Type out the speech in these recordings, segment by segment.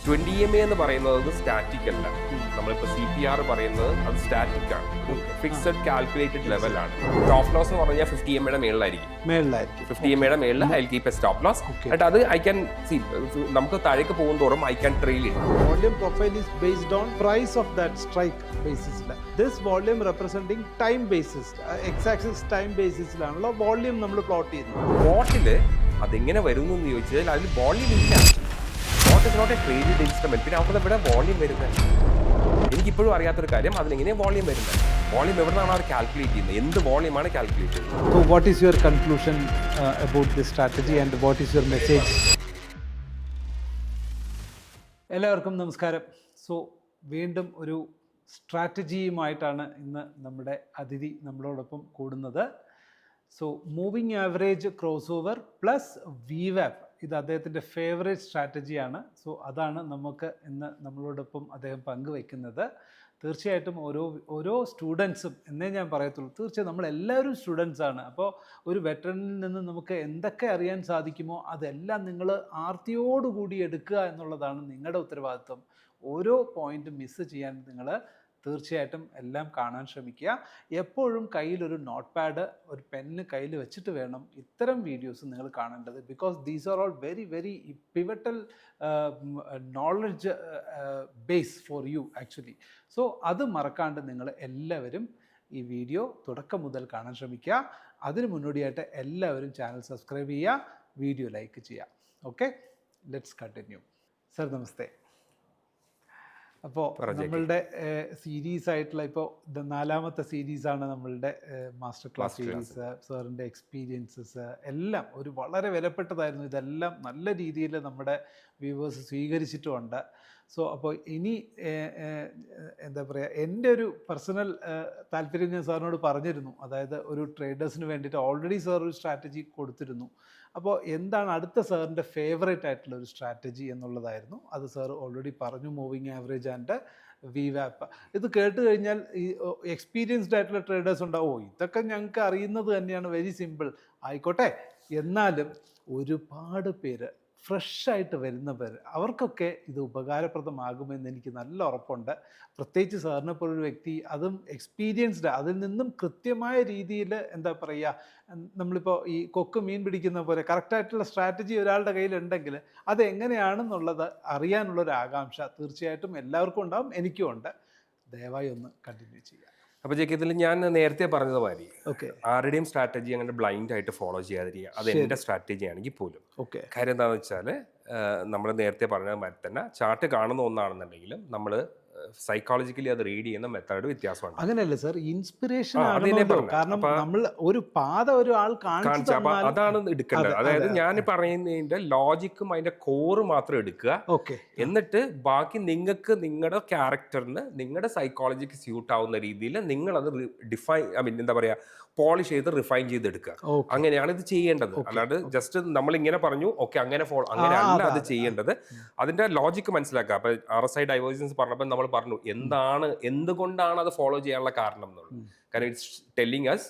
20 എന്ന് പറയുന്നത് സ്റ്റാറ്റിക് അല്ല. നമ്മളിപ്പോൾ CPR പറയുന്നത് അത് സ്റ്റാറ്റിക് ആണ്, ഫിക്സഡ് കാൽക്കുലേറ്റഡ് ലെവലാണ്. സ്റ്റോപ്പ് ലോസ് എന്ന് പറഞ്ഞാൽ 50 MA മേളിലായിരിക്കും. 50 MA മേളിൽ I keep a stop loss. But അത് ഐ ക്യാൻ സി, നമുക്ക് താഴേക്ക് പോകും തോറും I can trail it. Volume profile is based on price of that strike basis. This volume representing time basis, x-axis time basis ലാണല്ലോ volume നമ്മൾ plot ചെയ്യുന്നത്. ബോട്ടില് അതെങ്ങനെ വരുന്നു എന്ന് ചോദിച്ചാൽ അതിൽ വോള്യൂം ഇല്ല. Spot is not a traded instrument. പിന്നെ അവിടെ ഇവിടെ വോള്യൂം വരുന്നത് എനിക്കിപ്പോഴും അറിയാത്തൊരു കാര്യം, അതിനെങ്ങനെയാണ് വോള്യൂം വരുന്നത്, വോള്യൂം എവിടെ നിന്നാണ് അവർ കാൽക്കുലേറ്റ് ചെയ്യുന്നത്, എന്ത് വോള്യൂമാണ് കാൽക്കുലേറ്റ് ചെയ്യുന്നത്. So what is your conclusion about this strategy and what is your message? എല്ലാവർക്കും നമസ്കാരം. സോ വീണ്ടും ഒരു സ്ട്രാറ്റജിയുമായിട്ടാണ് ഇന്ന് നമ്മുടെ അതിഥി നമ്മളോടൊപ്പം കൂടുന്നത്. So moving average cross over plus VWAP, ഇത് അദ്ദേഹത്തിൻ്റെ ഫേവറേറ്റ് സ്ട്രാറ്റജിയാണ്. സോ അതാണ് നമുക്ക് ഇന്ന് നമ്മളോടൊപ്പം അദ്ദേഹം പങ്കുവയ്ക്കുന്നത്. തീർച്ചയായിട്ടും ഓരോ സ്റ്റുഡൻസും എന്നേ ഞാൻ പറയത്തുള്ളൂ. തീർച്ചയായും നമ്മളെല്ലാവരും സ്റ്റുഡൻസാണ്. അപ്പോൾ ഒരു വെറ്ററനിൽ നിന്ന് നമുക്ക് എന്തൊക്കെ അറിയാൻ സാധിക്കുമോ അതെല്ലാം നിങ്ങൾ ആർത്തിയോടുകൂടി എടുക്കുക എന്നുള്ളതാണ് നിങ്ങളുടെ ഉത്തരവാദിത്വം. ഓരോ പോയിൻറ്റും മിസ്സ് ചെയ്യാൻ നിങ്ങൾ തീർച്ചയായിട്ടും എല്ലാം കാണാൻ ശ്രമിക്കുക. എപ്പോഴും കയ്യിലൊരു നോട്ട് പാഡ്, ഒരു പെന്ന് കയ്യിൽ വെച്ചിട്ട് വേണം ഇത്തരം വീഡിയോസ് നിങ്ങൾ കാണേണ്ടത്. Because these are all very very pivotal knowledge base for you actually. So അത് മറക്കാണ്ട് നിങ്ങൾ എല്ലാവരും ഈ വീഡിയോ തുടക്കം മുതൽ കാണാൻ ശ്രമിക്കുക. അതിന് മുന്നോടിയായിട്ട് എല്ലാവരും ചാനൽ സബ്സ്ക്രൈബ് ചെയ്യുക, വീഡിയോ ലൈക്ക് ചെയ്യുക. Okay, let's continue. സർ നമസ്തേ. അപ്പോൾ നമ്മളുടെ സീരീസ് ആയിട്ടുള്ള ഇപ്പോൾ 4ാമത്തെ സീരീസാണ് നമ്മളുടെ മാസ്റ്റർ ക്ലാസ് സീരീസ്. സാറിൻ്റെ എക്സ്പീരിയൻസസ് എല്ലാം ഒരു വളരെ വിലപ്പെട്ടതായിരുന്നു. ഇതെല്ലാം നല്ല രീതിയിൽ നമ്മുടെ വ്യൂവേഴ്സ് സ്വീകരിച്ചിട്ടുമുണ്ട്. സോ അപ്പോൾ ഇനി എന്താ പറയുക, എൻ്റെ ഒരു പേഴ്സണൽ താല്പര്യം ഞാൻ സാറിനോട് പറഞ്ഞിരുന്നു. അതായത് ഒരു ട്രേഡേഴ്സിന് വേണ്ടിയിട്ട് ഓൾറെഡി സാർ ഒരു സ്ട്രാറ്റജി കൊടുത്തിരുന്നു. അപ്പോൾ എന്താണ് അടുത്ത സാറിൻ്റെ ഫേവറേറ്റ് ആയിട്ടുള്ള ഒരു സ്ട്രാറ്റജി എന്നുള്ളതായിരുന്നു. അത് സാർ ഓൾറെഡി പറഞ്ഞു, മൂവിങ് ആവറേജ് ആൻഡ് VWAP. ഇത് കേട്ട് കഴിഞ്ഞാൽ ഈ എക്സ്പീരിയൻസ്ഡ് ആയിട്ടുള്ള ട്രേഡേഴ്സ് ഉണ്ടാവും, ഇതൊക്കെ ഞങ്ങൾക്ക് അറിയുന്നത് തന്നെയാണ്, വെരി സിമ്പിൾ ആയിക്കോട്ടെ. എന്നാലും ഒരുപാട് പേര് ഫ്രഷായിട്ട് വരുന്നവർ, അവർക്കൊക്കെ ഇത് ഉപകാരപ്രദമാകുമെന്ന് എനിക്ക് നല്ല ഉറപ്പുണ്ട്. പ്രത്യേകിച്ച് സാറിനെ പോലൊരു വ്യക്തി, അതും എക്സ്പീരിയൻസ്ഡ്, അതിൽ നിന്നും കൃത്യമായ രീതിയിൽ എന്താ പറയുക, നമ്മളിപ്പോൾ ഈ കൊക്ക് മീൻ പിടിക്കുന്ന പോലെ കറക്റ്റായിട്ടുള്ള സ്ട്രാറ്റജി ഒരാളുടെ കയ്യിലുണ്ടെങ്കിൽ അത് എങ്ങനെയാണെന്നുള്ളത് അറിയാനുള്ളൊരു ആകാംക്ഷ തീർച്ചയായിട്ടും എല്ലാവർക്കും ഉണ്ടാവും, എനിക്കും ഉണ്ട്. ദയവായി ഒന്ന് കണ്ടിന്യൂ ചെയ്യുക. അപ്പോൾ ഇതിൽ ഞാൻ നേരത്തെ പറഞ്ഞത് മാതിരി ആരുടെയും സ്ട്രാറ്റജി അങ്ങനെ ബ്ലൈൻഡ് ആയിട്ട് ഫോളോ ചെയ്യാതിരിക്കുക. അത് എൻ്റെ സ്ട്രാറ്റജി ആണെങ്കിൽ പോലും. കാര്യം എന്താണെന്ന് വെച്ചാൽ നമ്മൾ നേരത്തെ പറഞ്ഞ മാതിരി തന്നെ ചാർട്ട് കാണുന്ന ഒന്നാണെന്നുണ്ടെങ്കിലും നമ്മൾ സൈക്കോളജിക്കലി അത് റീഡ് ചെയ്യുന്ന മെത്തേഡ് വ്യത്യാസമാണ്. അങ്ങനെയല്ലേ സാർ, ഇൻസ്പിറേഷൻ കാരണം നമ്മൾ ഒരു പാത ഒരാൾ കാണിച്ചു, അതാണ് എടുക്കേണ്ടത്. അതായത് ഞാൻ പറയുന്നതിന്റെ ലോജിക്കും അതിന്റെ കോറ് മാത്രം എടുക്കുക. എന്നിട്ട് ബാക്കി നിങ്ങൾക്ക് നിങ്ങളുടെ ക്യാരക്ടറിന് നിങ്ങളുടെ സൈക്കോളജിക്ക് സ്യൂട്ട് ആവുന്ന രീതിയിൽ നിങ്ങൾ അത് എന്താ പറയാ, പോളിഷ് ചെയ്ത് റിഫൈൻ ചെയ്തെടുക്കുക. അങ്ങനെയാണ് ഇത് ചെയ്യേണ്ടത്. അല്ലാണ്ട് ജസ്റ്റ് നമ്മൾ ഇങ്ങനെ പറഞ്ഞു അങ്ങനെ അങ്ങനെയല്ല അത് ചെയ്യേണ്ടത്. അതിന്റെ ലോജിക്ക് മനസ്സിലാക്കുക. അപ്പൊ RSI ഡൈവേഴ്ജൻസ് പറഞ്ഞപ്പോൾ നമ്മൾ പറഞ്ഞു എന്തുകൊണ്ടാണ് അത് ഫോളോ ചെയ്യാനുള്ള കാരണം എന്നുള്ളത്. കാരണം ഇറ്റ്സ് ടെല്ലിങ് അസ്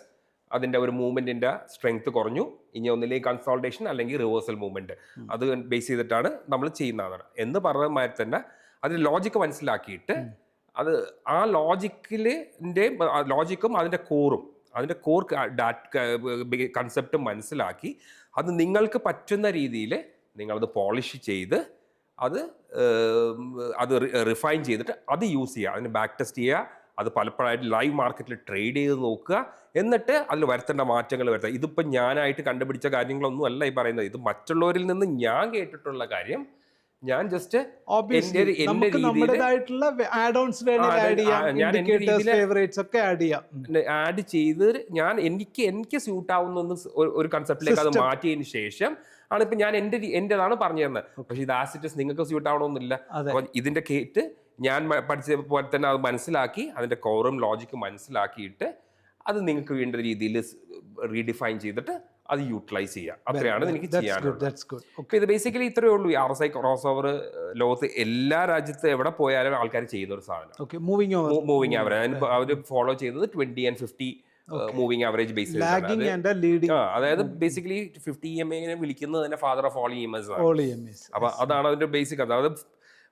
അതിന്റെ ഒരു മൂവ്മെന്റിന്റെ സ്ട്രെങ്ത് കുറഞ്ഞു, ഇനി ഒന്നിലേക്ക് കൺസോൾട്ടേഷൻ അല്ലെങ്കിൽ റിവേഴ്സൽ മൂവ്മെന്റ്, അത് ബേസ് ചെയ്തിട്ടാണ് നമ്മൾ ചെയ്യുന്നതാണ് എന്ന് പറഞ്ഞ മാതിരി തന്നെ അതിന്റെ ലോജിക്ക് മനസ്സിലാക്കിയിട്ട് അത് ആ ലോജിക്കും അതിന്റെ കോറും അതിന്റെ കോർ കൺസെപ്റ്റ് മനസ്സിലാക്കി അത് നിങ്ങൾക്ക് പറ്റുന്ന രീതിയിൽ നിങ്ങളത് പോളിഷ് ചെയ്ത് അത് റിഫൈൻ ചെയ്തിട്ട് അത് യൂസ് ചെയ്യുക, അതിന് ബാക്ക് ടെസ്റ്റ് ചെയ്യുക, അത് പലപ്പോഴായിട്ട് ലൈവ് മാർക്കറ്റിൽ ട്രേഡ് ചെയ്ത് നോക്കുക, എന്നിട്ട് അതിൽ വരുത്തേണ്ട മാറ്റങ്ങൾ വരുത്തുക. ഇതിപ്പോൾ ഞാനായിട്ട് കണ്ടുപിടിച്ച കാര്യങ്ങളൊന്നും അല്ല ഈ പറയുന്നത്. ഇത് മറ്റുള്ളവരിൽ നിന്ന് ഞാൻ കേട്ടിട്ടുള്ള കാര്യം ഞാൻ ജസ്റ്റ് ആഡ് ചെയ്ത് എനിക്ക് സ്യൂട്ട് ആവുന്ന ഒരു കൺസെപ്റ്റിലേക്ക് അത് മാറ്റിയതിന് ശേഷം ആണ് ഇപ്പൊ ഞാൻ എന്റേതാണ് പറഞ്ഞു തരുന്നത്. പക്ഷെ ഇത് ആസിറ്റസ് നിങ്ങൾക്ക് സ്യൂട്ട് ആവണമെന്നില്ല. അപ്പൊ ഇതിന്റെ കേട്ട് ഞാൻ പഠിച്ച പോലെ തന്നെ അത് മനസ്സിലാക്കി അതിന്റെ കോറും ലോജിക്കും മനസ്സിലാക്കിയിട്ട് അത് നിങ്ങൾക്ക് വേണ്ട രീതിയിൽ റീഡിഫൈൻ ചെയ്തിട്ട് അത് യൂട്ടിലൈസ് ചെയ്യുക. അത്രയാണ് എനിക്ക് ചെയ്യാനുള്ളത്. ഇത് ബേസിക്കലി ഇത്രയേ ഉള്ളൂ. RSI ക്രോസ് ഓവർ ലോകത്ത് എല്ലാ രാജ്യത്ത് എവിടെ പോയാലും ആൾക്കാർ ചെയ്യുന്ന ഒരു സാധനം. മൂവിങ് ആവറേജ് അവർ ഫോളോ ചെയ്യുന്നത് 20 and 50 മൂവിങ് ആവറേജ് ബേസിൽ. അതായത് ബേസിക്കലി 50 EMA വിളിക്കുന്നത് തന്നെ ഫാദർ ഓഫ് ഓൾ EMS ആണ്. അപ്പൊ അതാണ് അതിന്റെ ബേസിക്. അതായത്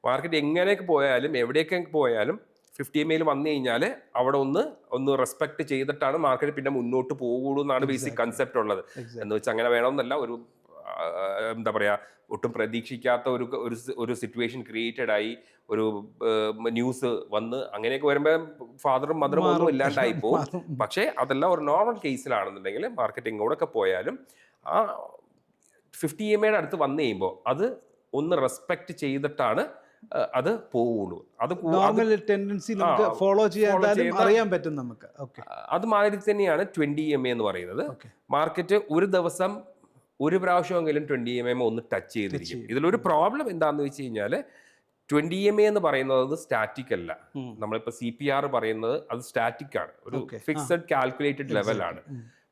മാർക്കറ്റ് എങ്ങനെയൊക്കെ പോയാലും എവിടെയൊക്കെ പോയാലും 50 MA വന്നു കഴിഞ്ഞാൽ അവിടെ ഒന്ന് റെസ്പെക്ട് ചെയ്തിട്ടാണ് മാർക്കറ്റ് പിന്നെ മുന്നോട്ട് പോകുള്ളൂ എന്നാണ് ബേസിക് കൺസെപ്റ്റ് ഉള്ളത്. എന്ന് വെച്ചാൽ അങ്ങനെ വേണമെന്നല്ല, ഒരു എന്താ പറയുക, ഒട്ടും പ്രതീക്ഷിക്കാത്ത ഒരു സിറ്റുവേഷൻ ക്രിയേറ്റഡ് ആയി, ഒരു ന്യൂസ് വന്ന് അങ്ങനെയൊക്കെ വരുമ്പോൾ ഫാദറും മദറും ഒന്നും ഇല്ലാണ്ടായി പോകും. പക്ഷേ അതെല്ലാം ഒരു നോർമൽ കേസിലാണെന്നുണ്ടെങ്കിൽ മാർക്കറ്റ് എങ്ങോട്ടൊക്കെ പോയാലും ആ 50 MA അടുത്ത് വന്നു കഴിയുമ്പോൾ അത് ഒന്ന് റെസ്പെക്ട് ചെയ്തിട്ടാണ് അത് പോവുള്ളൂ. അത് ടെൻഡൻസി നമുക്ക് ഫോളോ ചെയ്യാൻ അറിയാൻ പറ്റും നമുക്ക്. അത് മാതിരി തന്നെയാണ് 20 MA എന്ന് പറയുന്നത്. മാർക്കറ്റ് ഒരു ദിവസം ഒരു പ്രാവശ്യമെങ്കിലും 20 MA ഒന്ന് ടച്ച് ചെയ്തിരിക്കും. ഇതിലൊരു പ്രോബ്ലം എന്താണെന്ന് വെച്ച് കഴിഞ്ഞാൽ 20 MA എന്ന് പറയുന്നത് സ്റ്റാറ്റിക് അല്ല. നമ്മളിപ്പോൾ CPR പറയുന്നത് അത് സ്റ്റാറ്റിക് ആണ്, ഒരു ഫിക്സഡ് കാൽക്കുലേറ്റഡ് ലെവലാണ്.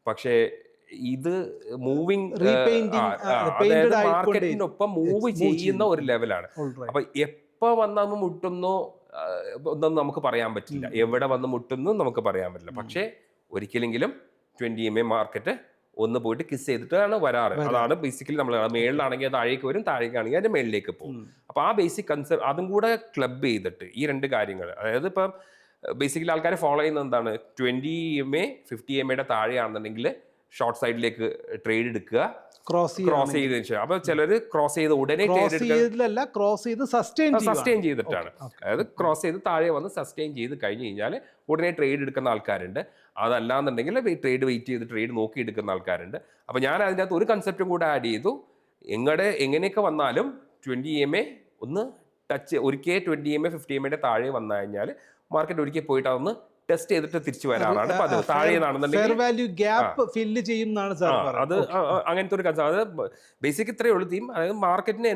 പക്ഷേ ഇത് മൂവിങ്, അതായത് മാർക്കറ്റിനൊപ്പം മൂവ് ചെയ്യുന്ന ഒരു ലെവലാണ്. അപ്പൊ എപ്പോ വന്ന് മുട്ടുന്നോ ഒന്നും നമുക്ക് പറയാൻ പറ്റില്ല, എവിടെ വന്ന് മുട്ടുന്നു നമുക്ക് പറയാൻ പറ്റില്ല. പക്ഷേ ഒരിക്കലെങ്കിലും 20 MA മാർക്കറ്റ് ഒന്ന് പോയിട്ട് കിസ് ചെയ്തിട്ടാണ് വരാറ്. അതാണ് ബേസിക്കലി നമ്മൾ മേളിലാണെങ്കിൽ താഴേക്ക് വരും, താഴേക്കാണെങ്കിൽ അതിന്റെ മേളിലേക്ക് പോകും. അപ്പൊ ആ ബേസിക് കൺസെപ്റ്റ് അതും കൂടെ ക്ലബ് ചെയ്തിട്ട് ഈ രണ്ട് കാര്യങ്ങൾ, അതായത് ഇപ്പം ബേസിക്കലി ആൾക്കാർ ഫോളോ ചെയ്യുന്നത് എന്താണ്, 20 MA 50 MA താഴെയാണെന്നുണ്ടെങ്കിൽ ഷോർട്ട് സൈഡിലേക്ക് ട്രേഡ് എടുക്കുക, ക്രോസ് ചെയ്തതിനു ശേഷം. അപ്പൊ ചിലര് ക്രോസ് ചെയ്ത് ഉടനെ സസ്റ്റെയിൻ ചെയ്തിട്ടാണ്, അതായത് ക്രോസ് ചെയ്ത് താഴെ വന്ന് സസ്റ്റെയിൻ ചെയ്ത് കഴിഞ്ഞ് കഴിഞ്ഞാൽ ഉടനെ ട്രേഡ് എടുക്കുന്ന ആൾക്കാരുണ്ട്. അതല്ലാന്നുണ്ടെങ്കിൽ ട്രേഡ് വെയിറ്റ് ചെയ്ത് ട്രേഡ് നോക്കി എടുക്കുന്ന ആൾക്കാരുണ്ട്. അപ്പൊ ഞാൻ അതിൻ്റെ അകത്ത് ഒരു കൺസെപ്റ്റും കൂടെ ആഡ് ചെയ്തു. എങ്ങനെയൊക്കെ വന്നാലും 20 MA ഒന്ന് ടച്ച്, ഒരിക്കൽ 20 MA 50 MA താഴെ വന്നു കഴിഞ്ഞാൽ മാർക്കറ്റ് ഒരിക്കൽ പോയിട്ട് അതൊന്ന് ടെസ്റ്റ് ചെയ്തിട്ട് തിരിച്ചു വരാറാണ് പതിവ്. അത് അങ്ങനത്തെ ഒരു കൺസെപ്റ്റ്. അത് ബേസിക് ഇത്രയേ ഉള്ളൂ തീം. അതായത് മാർക്കറ്റിന്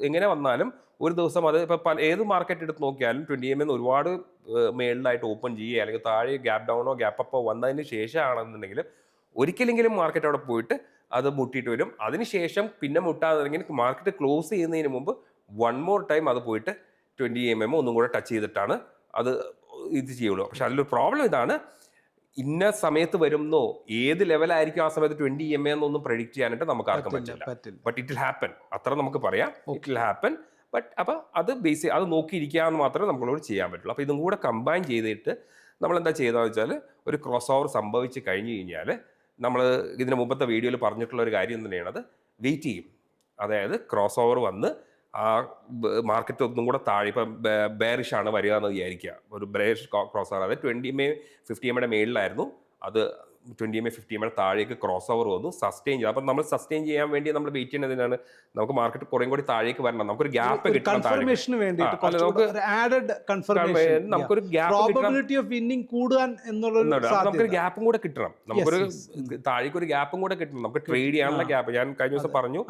എങ്ങനെ വന്നാലും ഒരു ദിവസം അത് ഇപ്പൊ ഏത് മാർക്കറ്റ് എടുത്ത് നോക്കിയാലും 20 MA ഒരുപാട് മേളിലായിട്ട് ഓപ്പൺ ചെയ്യുക അല്ലെങ്കിൽ താഴെ ഗ്യാപ്പ് ഡൗണോ ഗ്യാപ്പ് അപ്പോ വന്നതിന് ശേഷമാണെന്നുണ്ടെങ്കിൽ ഒരിക്കലെങ്കിലും മാർക്കറ്റ് അവിടെ പോയിട്ട് അത് മുട്ടിയിട്ട് വരും. അതിനുശേഷം പിന്നെ മുട്ടാതെ മാർക്കറ്റ് ക്ലോസ് ചെയ്യുന്നതിന് മുമ്പ് വൺ മോർ ടൈം അത് പോയിട്ട് 20 MA ഒന്നും കൂടെ ടച്ച് ചെയ്തിട്ടാണ് അത് ഇത് ചെയ്യുള്ളൂ. പക്ഷെ അതിലൊരു പ്രോബ്ലം ഇതാണ്, ഇന്ന സമയത്ത് വരുന്നോ ഏത് ലെവലായിരിക്കും ആ സമയത്ത് 20 MA എന്നൊന്നും പ്രെഡിക്റ്റ് ചെയ്യാനായിട്ട് നമുക്ക് ആർക്കും പറ്റില്ല. ബട്ട് ഇറ്റ് വിൽ ഹാപ്പൻ, അത്ര നമുക്ക് പറയാം, ഇറ്റ് വിൽ ഹാപ്പൻ. ബട്ട് അപ്പോൾ അത് അത് നോക്കിയിരിക്കാമെന്ന് മാത്രമേ നമ്മളോട് ചെയ്യാൻ പറ്റുള്ളൂ. അപ്പോൾ ഇതും കൂടെ കമ്പൈൻ ചെയ്തിട്ട് നമ്മൾ എന്താ ചെയ്തതെന്ന് വെച്ചാൽ, ഒരു ക്രോസ് ഓവർ സംഭവിച്ച് കഴിഞ്ഞ് കഴിഞ്ഞാൽ നമ്മൾ ഇതിന് മുമ്പത്തെ വീഡിയോയിൽ പറഞ്ഞിട്ടുള്ള ഒരു കാര്യം തന്നെയാണ്, അത് വെയിറ്റ് ചെയ്യും. അതായത് ക്രോസ് ഓവർ വന്ന് ആ മാർക്കറ്റ് ഒന്നും കൂടെ താഴെ, ഇപ്പം ബെയറിഷ് ആണ് വരിക എന്ന് വിചാരിക്കുക, ഒരു ബെയറിഷ് ക്രോസ് ഓവർ, അതായത് 20 MA 50 MA മേളിലായിരുന്നു, അത് 20 MA 50 MA താഴേക്ക് ക്രോസ് ഓവർ വന്നു, സസ്റ്റെയിൻ ചെയ്തു. അപ്പം നമ്മൾ സസ്റ്റെയിൻ ചെയ്യാൻ വേണ്ടി നമ്മൾ വെയിറ്റ് ചെയ്യുന്നതിനാണ് നമുക്ക് മാർക്കറ്റ് കുറേ കൂടി താഴേക്ക് വരണം, നമുക്കൊരു ഗ്യാപ്പ് കിട്ടണം, നമുക്കൊരു ഗ്യാപ്പും കൂടെ കിട്ടണം, നമുക്കൊരു താഴേക്ക് ഒരു ഗ്യാപ്പും കൂടെ കിട്ടണം, നമുക്ക് ട്രേഡ് ചെയ്യാനുള്ള ഗ്യാപ്പ്. ഞാൻ കഴിഞ്ഞ ദിവസം പറഞ്ഞു,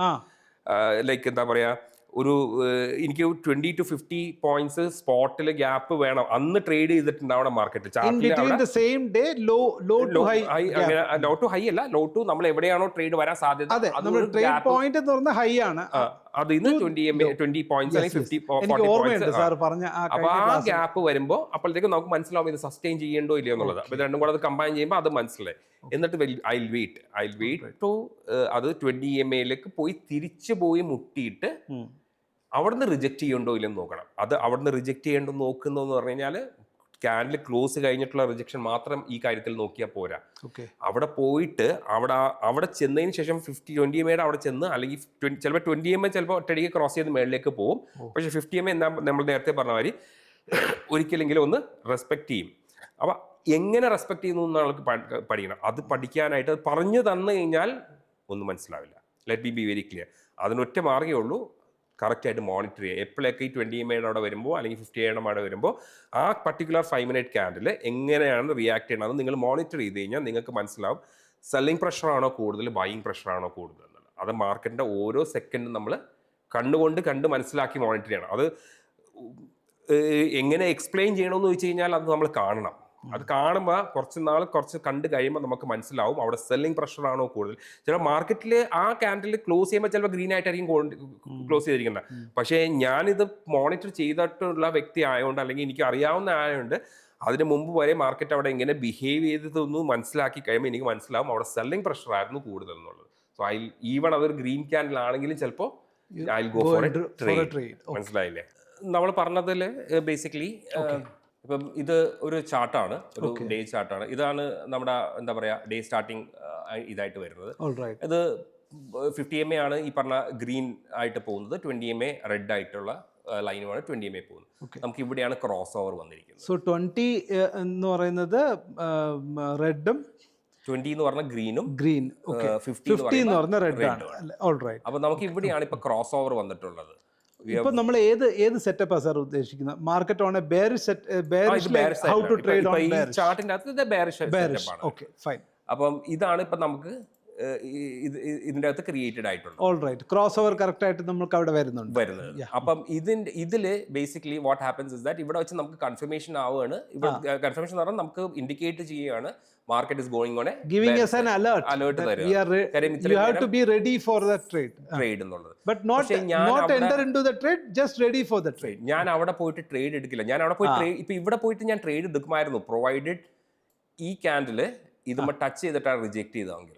ലൈക്ക് എന്താ പറയാ, ഒരു എനിക്ക് 20 to 50 പോയിന്റ്സ് സ്പോട്ടിൽ ഗ്യാപ്പ് വേണം, അന്ന് ട്രേഡ് ചെയ്തിട്ടുണ്ടാവണം മാർക്കറ്റ്. ലോ ടു ഹൈ അല്ല, ലോ ടു നമ്മൾ എവിടെയാണോ ട്രേഡ് വരാൻ സാധ്യത, അത് ഇന്ന് 20 പോയിന്റ്സ് അല്ലെങ്കിൽ 50 40 പോയിന്റ്സ്. അപ്പൊ ആ ഗ്യാപ്പ് വരുമ്പോൾ അപ്പോഴത്തേക്കും നമുക്ക് മനസ്സിലാവും ഇത് സസ്റ്റെയിൻ ചെയ്യണ്ടോ ഇല്ലയോ എന്നുള്ളത്. അപ്പൊ രണ്ടും കൂടെ അത് കമ്പൈൻ ചെയ്യുമ്പോൾ അത് മനസ്സിലായി. എന്നിട്ട് ഐ വെയിറ്റ് ടു അത് 20 MA പോയി തിരിച്ചു പോയി മുട്ടിയിട്ട് അവിടുന്ന് റിജക്ട് ചെയ്യണ്ടോ ഇല്ലെന്ന് നോക്കണം. അത് അവിടുന്ന് റിജക്ട് ചെയ്യേണ്ടോ നോക്കുന്നു എന്ന് പറഞ്ഞു കഴിഞ്ഞാൽ ക്യാൻഡിൽ ക്ലോസ് കഴിഞ്ഞിട്ടുള്ള റിജക്ഷൻ മാത്രം ഈ കാര്യത്തിൽ നോക്കിയാൽ പോരാ. അവിടെ പോയിട്ട് അവിടെ ചെന്നതിന് ശേഷം 20 MA അവിടെ ചെന്ന്, അല്ലെങ്കിൽ ചിലപ്പോൾ 20 MA ചിലപ്പോൾ ഒറ്റയടിക്ക് ക്രോസ് ചെയ്ത് മേളിലേക്ക് പോകും. പക്ഷേ 50 MA എന്താ നമ്മൾ നേരത്തെ പറഞ്ഞ മാതിരി ഒരിക്കലെങ്കിലും ഒന്ന് റെസ്പെക്ട് ചെയ്യും. അപ്പം എങ്ങനെ റെസ്പെക്ട് ചെയ്യുന്നു എന്ന് ആൾക്ക് പഠിക്കണം. അത് പഠിക്കാനായിട്ട് അത് പറഞ്ഞു തന്നു കഴിഞ്ഞാൽ ഒന്നും മനസ്സിലാവില്ല. Let be very clear. അതിനൊറ്റ മാർഗ്ഗമേ ഉള്ളൂ, കറക്റ്റായിട്ട് മോണിറ്റർ ചെയ്യുക. എപ്പോഴൊക്കെ ഈ 20 MA അവിടെ വരുമ്പോൾ അല്ലെങ്കിൽ 50 MA അവിടെ വരുമ്പോൾ ആ പർട്ടിക്കുലർ 5 minute ക്യാൻഡിൽ എങ്ങനെയാണ് റിയാക്ട് ചെയ്യണമെന്ന് നിങ്ങൾ മോണിറ്റർ ചെയ്ത് കഴിഞ്ഞാൽ നിങ്ങൾക്ക് മനസ്സിലാവും സെല്ലിംഗ് പ്രഷറാണോ കൂടുതൽ, ബൈയിങ് പ്രഷറാണോ കൂടുതൽ എന്നുള്ളത്. അത് മാർക്കറ്റിൻ്റെ ഓരോ സെക്കൻഡും നമ്മൾ കണ്ട് മനസ്സിലാക്കി മോണിറ്റർ ചെയ്യണം. അത് എങ്ങനെ എക്സ്പ്ലെയിൻ ചെയ്യണമെന്ന് ചോദിച്ചു കഴിഞ്ഞാൽ അത് നമ്മൾ കാണണം. അത് കാണുമ്പോൾ കുറച്ച് കണ്ട് കഴിയുമ്പോൾ നമുക്ക് മനസ്സിലാവും അവിടെ സെല്ലിംഗ് പ്രഷറാണോ കൂടുതൽ. ചില മാർക്കറ്റിൽ ആ ക്യാൻഡിൽ ക്ലോസ് ചെയ്യുമ്പോൾ ചിലപ്പോൾ ഗ്രീൻ ആയിട്ടായിരിക്കും ക്ലോസ് ചെയ്തിരിക്കുന്നത്. പക്ഷേ ഞാനിത് മോണിറ്റർ ചെയ്തിട്ടുള്ള വ്യക്തി ആയതുകൊണ്ട്, അല്ലെങ്കിൽ എനിക്ക് അറിയാവുന്ന ആയതുകൊണ്ട്, അതിന് മുമ്പ് വരെ മാർക്കറ്റ് അവിടെ എങ്ങനെ ബിഹേവ് ചെയ്തതൊന്ന് മനസ്സിലാക്കി കഴിയുമ്പോൾ എനിക്ക് മനസ്സിലാവും അവിടെ സെല്ലിംഗ് പ്രഷർ ആയിരുന്നു കൂടുതൽ എന്നുള്ളത്. സോ ഈവൺ അതൊരു ഗ്രീൻ ക്യാൻഡിൽ ആണെങ്കിലും ചിലപ്പോൾ I will go for A trade. മനസ്സിലായില്ലേ? നമ്മൾ പറഞ്ഞതിൽ ബേസിക്കലി ഇപ്പം ഇത് ഒരു ചാർട്ടാണ്, ഒരു ഡേ ചാർട്ടാണ്. ഇതാണ് നമ്മുടെ എന്താ പറയുക ഡേ സ്റ്റാർട്ടിങ് ഇതായിട്ട് വരുന്നത്. ഇത് 50 MA ആണ് ഈ പറഞ്ഞ ഗ്രീൻ ആയിട്ട് പോകുന്നത്, 20 MA റെഡ് ആയിട്ടുള്ള ലൈനുമാണ് 20 MA പോകുന്നത്. നമുക്ക് ഇവിടെയാണ് ക്രോസ് ഓവർ വന്നിരിക്കുന്നത്. സോ 20 എന്ന് പറയുന്നത് റെഡും 20 എന്ന് പറഞ്ഞ ഗ്രീനും ഗ്രീൻ 50 എന്ന് പറഞ്ഞ റെഡ് ആണ്. ഓൾറൈറ്റ്. അപ്പൊ നമുക്ക് ഇവിടെയാണ് ഇപ്പൊ ക്രോസ് ഓവർ വന്നിട്ടുള്ളത്. ഇപ്പൊ നമ്മൾ ഏത് സെറ്റപ്പാ സാർ ഉദ്ദേശിക്കുന്നത്? Market on a bearish set, how to trade on bearish ചാർട്ടിന്റെ അകത്ത് ബെയറിഷ് സെറ്റപ്പാണ്. Okay fine. അപ്പം ഇതാണ് ഇപ്പൊ നമുക്ക് ഇതിന്റെ അകത്ത് ക്രിയേറ്റഡ് ആയിട്ടുള്ളത്. ഓൾറൈറ്റ്. ക്രോസ് ഓവർ കറക്റ്റ് ആയിട്ട് നമുക്ക് അവിടെ വരുന്നത്. അപ്പം ഇതില് basically what happens is that ഇവിടെ വെച്ച് നമുക്ക് കൺഫർമേഷൻ ആവുകയാണ്. ഇവിടെ കൺഫർമേഷൻ എന്ന് പറഞ്ഞാൽ നമുക്ക് ഇൻഡിക്കേറ്റ് ചെയ്യുകയാണ് market is going on A giving us an alert you have to be ready for the trade എന്നുള്ളത്. but not enter into the trade, just ready for the trade. ഞാൻ അവിടെ പോയിട്ട് ട്രേഡ് എടുക്കില്ല. ഞാൻ അവിടെ പോയി ഇപ്പൊ ഇവിടെ പോയിട്ട് ഞാൻ ട്രേഡ് എടുക്കുമായിരുന്നു, പ്രൊവൈഡഡ് ഈ ക്യാൻഡില് ഇതുമ്മ ടച്ച് ചെയ്തിട്ടാണ് റിജക്ട് ചെയ്തെങ്കിൽ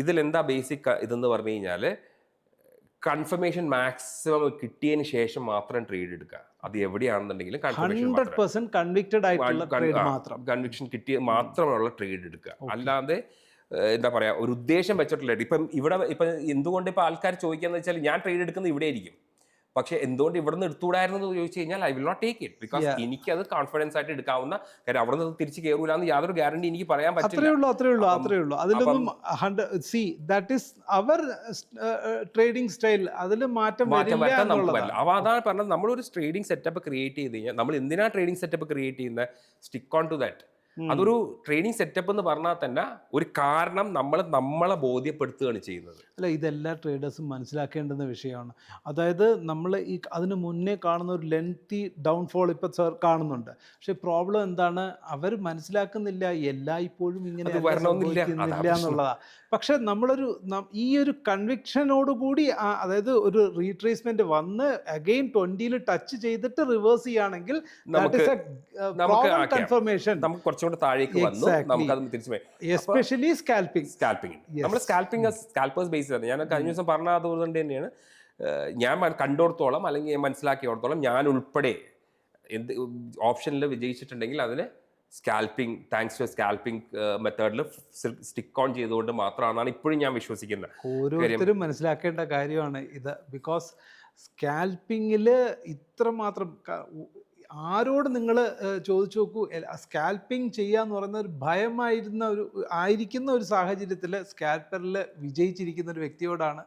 ഇതിൽ എന്താ ബേസിക് ഇതെന്ന് പറഞ്ഞു കഴിഞ്ഞാല് കൺഫർമേഷൻ മാക്സിമം കിട്ടിയതിന് ശേഷം മാത്രം ട്രേഡ് എടുക്കുക. അത് എവിടെയാണെന്നുണ്ടെങ്കിലും കൺവിക്ഷൻ കിട്ടിയ മാത്രമുള്ള ട്രേഡ് എടുക്കുക. അല്ലാതെ എന്താ പറയാ ഒരു ഉദ്ദേശം വെച്ചിട്ടുള്ള ഇപ്പം ഇവിടെ ഇപ്പൊ എന്തുകൊണ്ട് ഇപ്പൊ ആൾക്കാർ ചോദിക്കാന്ന് വെച്ചാൽ ഞാൻ ട്രേഡ് എടുക്കുന്നത് ഇവിടെ ആയിരിക്കും, പക്ഷെ എന്തുകൊണ്ട് ഇവിടെ നിന്ന് എടുത്തുകൂടായിരുന്നു എന്ന് ചോദിച്ചു കഴിഞ്ഞാൽ I will not take it, because എനിക്ക് അത് കോൺഫിഡൻസ് ആയിട്ട് എടുക്കാവുന്ന കാര്യം. അവിടെ നിന്ന് തിരിച്ച് കയറൂല എന്ന് യാതൊരു ഗ്യാരണ്ടി എനിക്ക് പറയാൻ പറ്റില്ല. അത്രേ ഉള്ളൂ. അതിലൊന്നും അവർ ട്രേഡിംഗ് സ്റ്റൈൽ അതിൽ മാറ്റം വരുത്താൻ നമുക്ക് പറ്റില്ല. അപ്പൊ അതാണ് പറഞ്ഞത്, നമ്മളൊരു ട്രേഡിംഗ് സെറ്റപ്പ് ക്രിയേറ്റ് ചെയ്ത് കഴിഞ്ഞാൽ നമ്മൾ എന്തിനാ ട്രേഡിംഗ് സെറ്റപ്പ് ക്രിയേറ്റ് ചെയ്യുന്നത്? Stick on to that. അതൊരു ട്രേഡിംഗ് സെറ്റപ്പ് എന്ന് പറഞ്ഞാൽ തന്നെ ഒരു കാരണം നമ്മളെ ബോധ്യപ്പെടുത്തുകയാണ് ചെയ്യുന്നത്. അല്ല, ഇതെല്ലാ ട്രേഡേഴ്സും മനസ്സിലാക്കേണ്ടുന്ന വിഷയമാണ്. അതായത് നമ്മൾ അതിന് മുന്നേ കാണുന്ന ഒരു ലെങ്തി ഡൗൺഫോൾ ഇപ്പം സാർ കാണുന്നുണ്ട്. പക്ഷെ പ്രോബ്ലം എന്താണ്? അവർ മനസ്സിലാക്കുന്നില്ല എല്ലായ്പ്പോഴും ഇങ്ങനെ എന്നുള്ളതാണ്. പക്ഷെ ഈ ഒരു കൺവിക്ഷനോടുകൂടി അതായത് ഒരു റീട്രേസ്മെന്റ് വന്ന് അഗെയിൻ 20-ൽ ടച്ച് ചെയ്തിട്ട് റിവേഴ്സ് ചെയ്യുകയാണെങ്കിൽ കൺഫർമേഷൻ കുറച്ചുകൂടെ താഴേക്ക് വന്നു, നമുക്ക് അത് തിരിച്ചു. എസ്പെഷ്യലി സ്കാൽപ്പിംഗ് നമ്മൾ സ്കാൽപ്പേഴ്സ് ബേസ് ആണ്. ഞാൻ കഴിഞ്ഞ ദിവസം പറഞ്ഞ അതുകൊണ്ട് തന്നെയാണ് ഞാൻ കണ്ടോടത്തോളം അല്ലെങ്കിൽ മനസ്സിലാക്കിയോടത്തോളം ഞാൻ ഉൾപ്പെടെ എന്ത് ഓപ്ഷനിൽ വിജയിച്ചിട്ടുണ്ടെങ്കിൽ അതിന് സ്കാൽപ്പിംഗ് താങ്ക്സ് ടു സ്കാൽപ്പിംഗ് മെത്തേഡിൽ സ്റ്റിക്ക് ഓൺ ചെയ്തുകൊണ്ട് മാത്രമാണ് ഇപ്പോഴും ഞാൻ വിശ്വസിക്കുന്നത്. ഓരോരുത്തരും മനസ്സിലാക്കേണ്ട കാര്യമാണ് ഇത്. ബിക്കോസ് സ്കാൽപ്പിങ്ങിൽ ഇത്രമാത്രം ആരോട് നിങ്ങൾ ചോദിച്ചു നോക്കൂ, സ്കാൽപ്പിംഗ് ചെയ്യാന്ന് പറയുന്ന ഒരു ആയിരിക്കുന്ന ഒരു സാഹചര്യത്തിൽ സ്കാൽപ്പറിൽ വിജയിച്ചിരിക്കുന്ന ഒരു വ്യക്തിയോടാണ്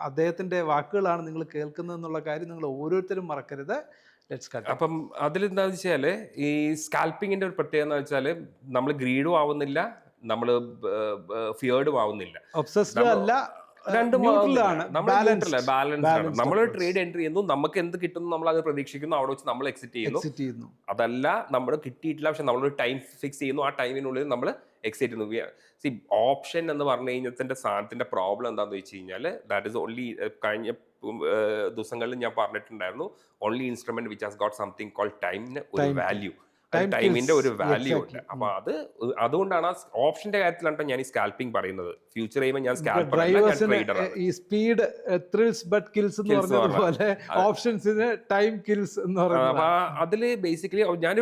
അദ്ദേഹത്തിൻ്റെ വാക്കുകളാണ് നിങ്ങൾ കേൾക്കുന്നത് എന്നുള്ള കാര്യം നിങ്ങൾ ഓരോരുത്തരും മറക്കരുത്. അപ്പം അതിലെന്താണെന്ന് വെച്ചാൽ ഈ സ്കാൽപ്പിങ്ങിന്റെ ഒരു പ്രത്യേകത എന്ന് വെച്ചാൽ നമ്മൾ ഗ്രീഡും ആവുന്നില്ല, നമ്മൾ ഫിയേർഡും ആവുന്നില്ല, ഒബ്സസ്ഡ് അല്ല, നമ്മൾ ട്രേഡ് എൻട്രി ചെയ്യുന്നു, നമുക്ക് എന്ത് കിട്ടുന്നു നമ്മൾ അത് പ്രതീക്ഷിക്കുന്നു, അവിടെ വെച്ച് നമ്മൾ എക്സിറ്റ് ചെയ്യുന്നു. അതല്ല നമ്മൾ കിട്ടിയിട്ടില്ല, പക്ഷെ നമ്മളൊരു ടൈം ഫിക്സ് ചെയ്യുന്നു, ആ ടൈമിനുള്ളിൽ നമ്മൾ എക്സിറ്റ് ചെയ്യുന്നു. ഓപ്ഷൻ എന്ന് പറഞ്ഞു കഴിഞ്ഞാൽ സാധനത്തിന്റെ പ്രോബ്ലം എന്താണെന്ന് വെച്ച് കഴിഞ്ഞാൽ ദാറ്റ് ഇസ് ഓൺലി കഴിഞ്ഞ ദിവസങ്ങളിൽ ഞാൻ പറഞ്ഞിട്ടുണ്ടായിരുന്നു, only instrument which has got something called ടൈമിന് ഒരു വാല്യൂ, ടൈമിന്റെ ഒരു വാല്യൂ ഉണ്ട്. അപ്പൊ അതുകൊണ്ടാണ് ആ ഓപ്ഷന്റെ കാര്യത്തിലാണ് ഞാൻ ഈ സ്കാൽപ്പിംഗ് പറയുന്നത്. ഫ്യൂച്ചർ ചെയ്യുമ്പോൾ ഞാൻ സ്പീഡ് ത്രിൽസ് ബട്ട് കിൽസ് എന്ന് പറഞ്ഞതുപോലെ ഓപ്ഷൻസിന് ടൈം കിൽസ് എന്ന് പറയുന്നത്. അപ്പൊ അതില് ബേസിക്കലി ഞാൻ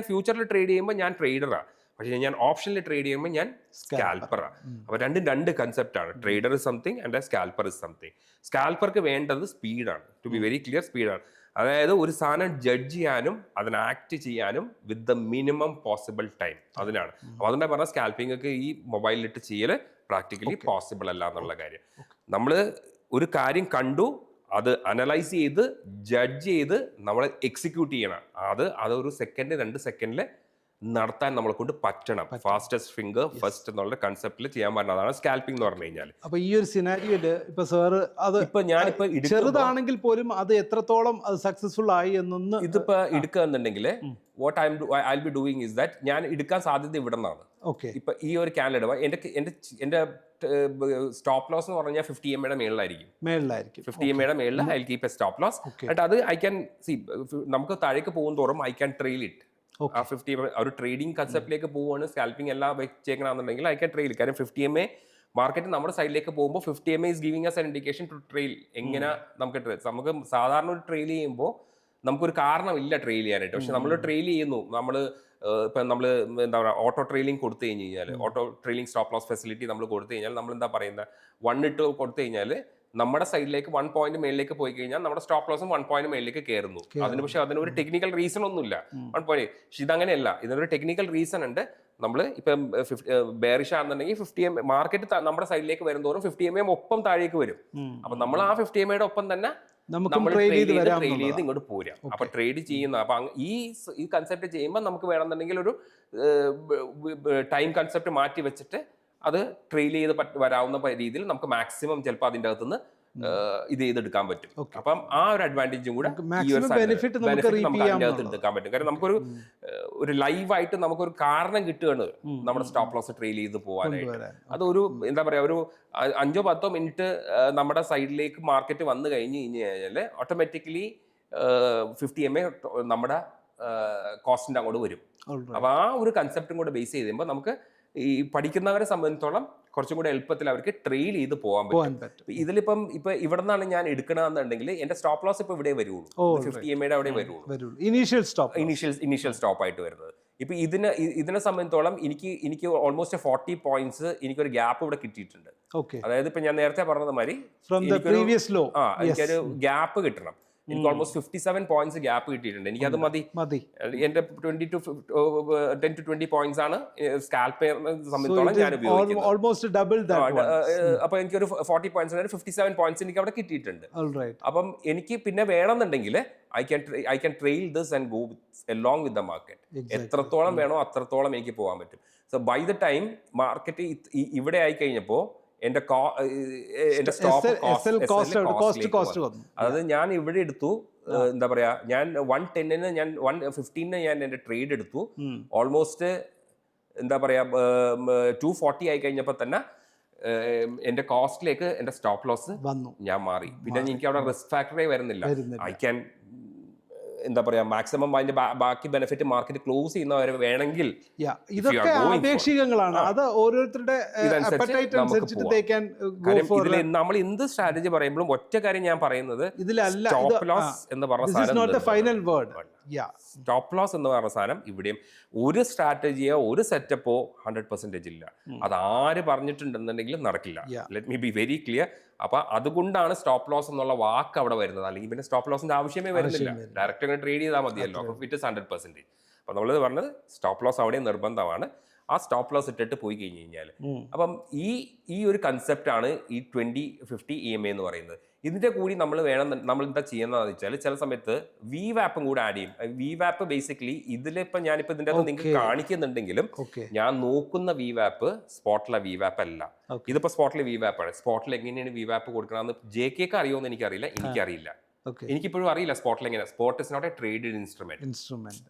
ഫ്യൂച്ചറിൽ ട്രേഡ് ചെയ്യുമ്പോൾ ഞാൻ ട്രേഡറാണ്, പക്ഷേ ഞാൻ ഓപ്ഷനിൽ ട്രേഡ് ചെയ്യുമ്പോൾ ഞാൻ സ്കാൽപ്പറാണ്. അപ്പൊ രണ്ട് കൺസെപ്റ്റ് ആണ്. Trader is something and scalper is something. സ്കാൽപ്പർക്ക് വേണ്ടത് സ്പീഡാണ്, ടു ബി വെരി ക്ലിയർ, സ്പീഡാണ്. അതായത് ഒരു സാധനം ജഡ്ജ് ചെയ്യാനും അതിന് ആക്ട് ചെയ്യാനും with the minimum possible time, അതിനാണ്. അപ്പൊ അതുകൊണ്ട് പറഞ്ഞാൽ സ്കാൽപ്പിംഗ് ഒക്കെ ഈ മൊബൈലിലിട്ട് ചെയ്യല് പ്രാക്ടിക്കലി പോസിബിൾ അല്ല എന്നുള്ള കാര്യം. നമ്മൾ ഒരു കാര്യം കണ്ടു, അത് അനലൈസ് ചെയ്ത് ജഡ്ജ് ചെയ്ത് നമ്മൾ എക്സിക്യൂട്ട് ചെയ്യണം. അതൊരു സെക്കൻഡ് 2 സെക്കൻഡിൽ നടത്താൻ നമ്മളെ കൊണ്ട് പറ്റണം. ഫാസ്റ്റസ്റ്റ് ഫിംഗർ ഫസ്റ്റ് എന്നുള്ള കൺസെപ്റ്റിൽ ചെയ്യാൻ പറ്റുന്നത് അതാണ് സ്കാൽപ്പിംഗ് എന്ന് പറഞ്ഞു കഴിഞ്ഞാൽ. അപ്പൊ ഈ ഒരു സിനാരിയോയില് ഇപ്പൊ സാറ് അത് ഞാനിപ്പോ ചെറുതാണെങ്കിൽ പോലും അത് എത്രത്തോളം അത് സക്സസ്ഫുൾ ആയി എന്നൊന്ന് ഇതിപ്പോ എടുക്കുക എന്നുണ്ടെങ്കിൽ what I be doing is that ഞാൻ എടുക്കാൻ സാധ്യത ഇവിടെ നിന്നാണ്. ഇപ്പൊ ഈ ഒരു ക്യാൻഡിൽ ഇടുക എന്റെ സ്റ്റോപ്പ് ലോസ് എന്ന് പറഞ്ഞാൽ 50 MA മേളിലായിരിക്കും. 50 MA മേളിൽ I will keep a stop loss. എന്നിട്ട് അത് ഐ ക്യാൻ സി, നമുക്ക് താഴേക്ക് പോകും തോറും ഐ ക്യാൻ ട്രെയിൽ ഇറ്റ്. ആ 50 ഒരു ട്രേഡിംഗ് കൺസെപ്റ്റിലേക്ക് പോവുകയാണ്, സ്കാൽപ്പിംഗ് എല്ലാം വെച്ചേക്കണമെന്നുണ്ടെങ്കിൽ ഐ ക്യാൻ ട്രെയിൽ. കാര്യം 50 MA മാർക്കറ്റ് നമ്മുടെ സൈഡിലേക്ക് പോകുമ്പോൾ 50 MA is giving us an indication to trail. എങ്ങനെ നമുക്ക് സാധാരണ ഒരു ട്രെയിൽ ചെയ്യുമ്പോൾ നമുക്കൊരു കാരണമില്ല ട്രെയിൽ ചെയ്യാനായിട്ട്. പക്ഷെ നമ്മൾ ട്രെയിൽ ചെയ്യുന്നു, ഇപ്പം നമ്മൾ എന്താ പറയുക, ഓട്ടോ ട്രെയിലിംഗ് കൊടുത്തു കഴിഞ്ഞ് കഴിഞ്ഞാൽ, auto trailing stop loss facility നമ്മൾ കൊടുത്തു കഴിഞ്ഞാൽ, നമ്മൾ എന്താ പറയുന്നത്, 1 ഇട്ട് കൊടുത്തു കഴിഞ്ഞാൽ നമ്മുടെ സൈഡിലേക്ക് 1 പോയിന്റ് മേളിലേക്ക് പോയി കഴിഞ്ഞാൽ നമ്മുടെ സ്റ്റോപ്പ് ലോസും 1 പോയിന്റ് മേളിലേക്ക് കയറുന്നു. പക്ഷെ അതിനൊരു ടെക്നിക്കൽ റീസൺ ഒന്നുമില്ല. 1 പോയിന്റ്. പക്ഷെ ഇതങ്ങനെയല്ല, ഇതിനൊരു ടെക്നിക്കൽ റീസൺ ഉണ്ട്. നമ്മൾ ഇപ്പം ബെയറിഷ് ആണെന്നുണ്ടെങ്കിൽ 50 MA മാർക്കറ്റ് നമ്മുടെ സൈഡിലേക്ക് വരുന്നതോറും 50 MA ഒപ്പം താഴേക്ക് വരും. അപ്പൊ നമ്മൾ ആ 50 MA ഒപ്പം തന്നെ നമ്മൾ ട്രെയിൽ ചെയ്ത് ഇങ്ങോട്ട് പോരാം. അപ്പൊ ട്രേഡ് ചെയ്യുന്ന അപ്പൊ ഈ കൺസെപ്റ്റ് ചെയ്യുമ്പോൾ നമുക്ക് വേണമെന്നുണ്ടെങ്കിൽ ഒരു ടൈം കൺസെപ്റ്റ് മാറ്റി വെച്ചിട്ട് അത് ട്രെയിൽ ചെയ്ത് വരാവുന്ന രീതിയിൽ നമുക്ക് മാക്സിമം ചിലപ്പോൾ അതിൻ്റെ അകത്തുനിന്ന് ഇത് ചെയ്തെടുക്കാൻ പറ്റും. അപ്പം ആ ഒരു അഡ്വാൻറ്റേജും കൂടെ ബെനിഫിറ്റ് നമുക്ക് അതിൻ്റെ അകത്ത് എടുക്കാൻ പറ്റും. കാരണം നമുക്കൊരു ലൈവായിട്ട് നമുക്കൊരു കാരണം കിട്ടുകയാണ് നമ്മുടെ സ്റ്റോപ്പ് ലോസ് ട്രെയിൽ ചെയ്ത് പോകാനായിട്ട്. അതൊരു എന്താ പറയാ, ഒരു 5-10 മിനിറ്റ് നമ്മുടെ സൈഡിലേക്ക് മാർക്കറ്റ് വന്നു കഴിഞ്ഞ് കഴിഞ്ഞാൽ ഓട്ടോമാറ്റിക്കലി 50 MA നമ്മുടെ കോസ്റ്റിന്റെ അങ്ങോട്ട് വരും. അപ്പൊ ആ ഒരു കൺസെപ്റ്റും കൂടെ ബേസ് ചെയ്ത് കഴിയുമ്പോൾ നമുക്ക് ഈ പഠിക്കുന്നവരെ സംബന്ധിച്ചോളം കുറച്ചും കൂടെ എളുപ്പത്തിൽ അവർക്ക് ട്രെയിൽ ചെയ്ത് പോകാൻ പറ്റും. ഇപ്പൊ ഇവിടെ നിന്നാണ് ഞാൻ എടുക്കണമെന്നുണ്ടെങ്കിൽ എന്റെ സ്റ്റോപ്പ് ലോസ് ഇപ്പൊ ഇവിടെ വരുള്ളൂ, 50 MA അവിടെ വരുള്ളൂ, ഇനീഷ്യൽ സ്റ്റോപ്പ് ആയിട്ട് വരുന്നത്. ഇപ്പൊ ഇതിനെ സംബന്ധിച്ചോളം എനിക്ക് ഓൾമോസ്റ്റ് 40 പോയിന്റ്സ് എനിക്കൊരു ഗ്യാപ്പ് ഇവിടെ കിട്ടിയിട്ടുണ്ട്. അതായത് ഇപ്പൊ ഞാൻ നേരത്തെ പറഞ്ഞത് മാതിരി എനിക്കൊരു ഗ്യാപ്പ് കിട്ടണം. എനിക്ക് ഓൾമോസ്റ്റ് 57 പോയിന്റ്സ് ഗ്യാപ്പ് കിട്ടിയിട്ടുണ്ട്. എനിക്കത് മതി. എന്റെ 10 to 20 പോയിന്റ്സ് ആണ് സ്കാൽപ്പിനെ സംബന്ധിച്ചോളം ഞാൻ ഉപയോഗിക്കുന്നത്. അപ്പൊ എനിക്കൊരു 40 പോയിന്റ്സ് 57 പോയിന്റ്സ് എനിക്ക് അവിടെ കിട്ടിയിട്ടുണ്ട്. അപ്പം എനിക്ക് പിന്നെ വേണമെന്നുണ്ടെങ്കിൽ I can trail this and go along with the market. എത്രത്തോളം വേണോ അത്രത്തോളം എനിക്ക് പോകാൻ പറ്റും. So by the time market ഇവിടെ ആയി കഴിഞ്ഞപ്പോൾ എന്റെ അതായത് ഞാൻ ഇവിടെ എടുത്തു, എന്താ പറയാ, ഞാൻ 110-ന് ഞാൻ 115-ന് ഞാൻ എന്റെ ട്രേഡ് എടുത്തു. ഓൾമോസ്റ്റ് എന്താ പറയാ 240 ആയി കഴിഞ്ഞപ്പോ തന്നെ എന്റെ കോസ്റ്റിലേക്ക് എന്റെ സ്റ്റോപ്പ് ലോസ് ഞാൻ മാറി. പിന്നെ എനിക്ക് അവിടെ റിസ്ക് ഫാക്ടറേ വരുന്നില്ല. ഐ ക്യാൻ എന്താ പറയാ മാക്സിമം അതിന്റെ ബാക്കി ബെനിഫിറ്റ് മാർക്കറ്റ് ക്ലോസ് ചെയ്യുന്നവരെ വേണമെങ്കിൽ. ഇതൊക്കെ ആപേക്ഷികങ്ങളാണ്, അത് ഓരോരുത്തരുടെ നമ്മൾ എന്ത് സ്ട്രാറ്റജി പറയുമ്പോഴും ഒറ്റ കാര്യം ഞാൻ പറയുന്നത്, സ്റ്റോപ്പ് ലോസ് എന്ന് പറഞ്ഞ സാധനം ഇവിടെയും ഒരു സ്ട്രാറ്റജിയോ ഒരു സെറ്റപ്പോ 100% ഇല്ല. അത് ആര് പറഞ്ഞിട്ടുണ്ടെന്നുണ്ടെങ്കിലും നടക്കില്ല. Let me B very clear. അപ്പൊ അതുകൊണ്ടാണ് സ്റ്റോപ്പ് ലോസ് എന്നുള്ള വാക്ക് അവിടെ വരുന്നത്. അല്ലെങ്കിൽ പിന്നെ സ്റ്റോപ്പ് ലോസിന്റെ ആവശ്യമേ വരുന്നില്ല, ഡയറക്റ്റ് അങ്ങനെ ട്രേഡ് ചെയ്താൽ മതിയല്ലോ. അപ്പൊ ഇറ്റ് ഇസ് 100%. അപ്പൊ നമ്മൾ പറഞ്ഞത് സ്റ്റോപ്പ് ലോസ് അവിടെ നിർബന്ധമാണ്. ആ സ്റ്റോപ്പ് ലോസ് ഇട്ടിട്ട് പോയി കഴിഞ്ഞ് കഴിഞ്ഞാൽ അപ്പം ഈ ഒരു കൺസെപ്റ്റാണ് ഈ 20-50 EMA എന്ന് പറയുന്നത്. ഇതിന്റെ കൂടി നമ്മൾ എന്താ ചെയ്യുന്നതെന്ന് വെച്ചാൽ ചില സമയത്ത് VWAPും കൂടെ ആഡ് ചെയ്യും. VWAP ബേസിക്കലി ഇതിലിപ്പോ ഞാനിപ്പോ ഇതിന്റെ അകത്ത് നിങ്ങൾക്ക് കാണിക്കുന്നുണ്ടെങ്കിലും ഞാൻ നോക്കുന്ന VWAP സ്പോട്ടിലെ VWAP അല്ല. ഇതിപ്പോ സ്പോട്ടിലെ VWAP ആണ്. സ്പോട്ടിൽ എങ്ങനെയാണ് VWAP കൊടുക്കണമെന്ന് JK അറിയുമെന്ന് എനിക്കറിയില്ല, എനിക്കറിയില്ല, എനിക്കിപ്പോഴും അറിയില്ല സ്പോട്ടിൽ എങ്ങനെ. Spot is not a traded instrument.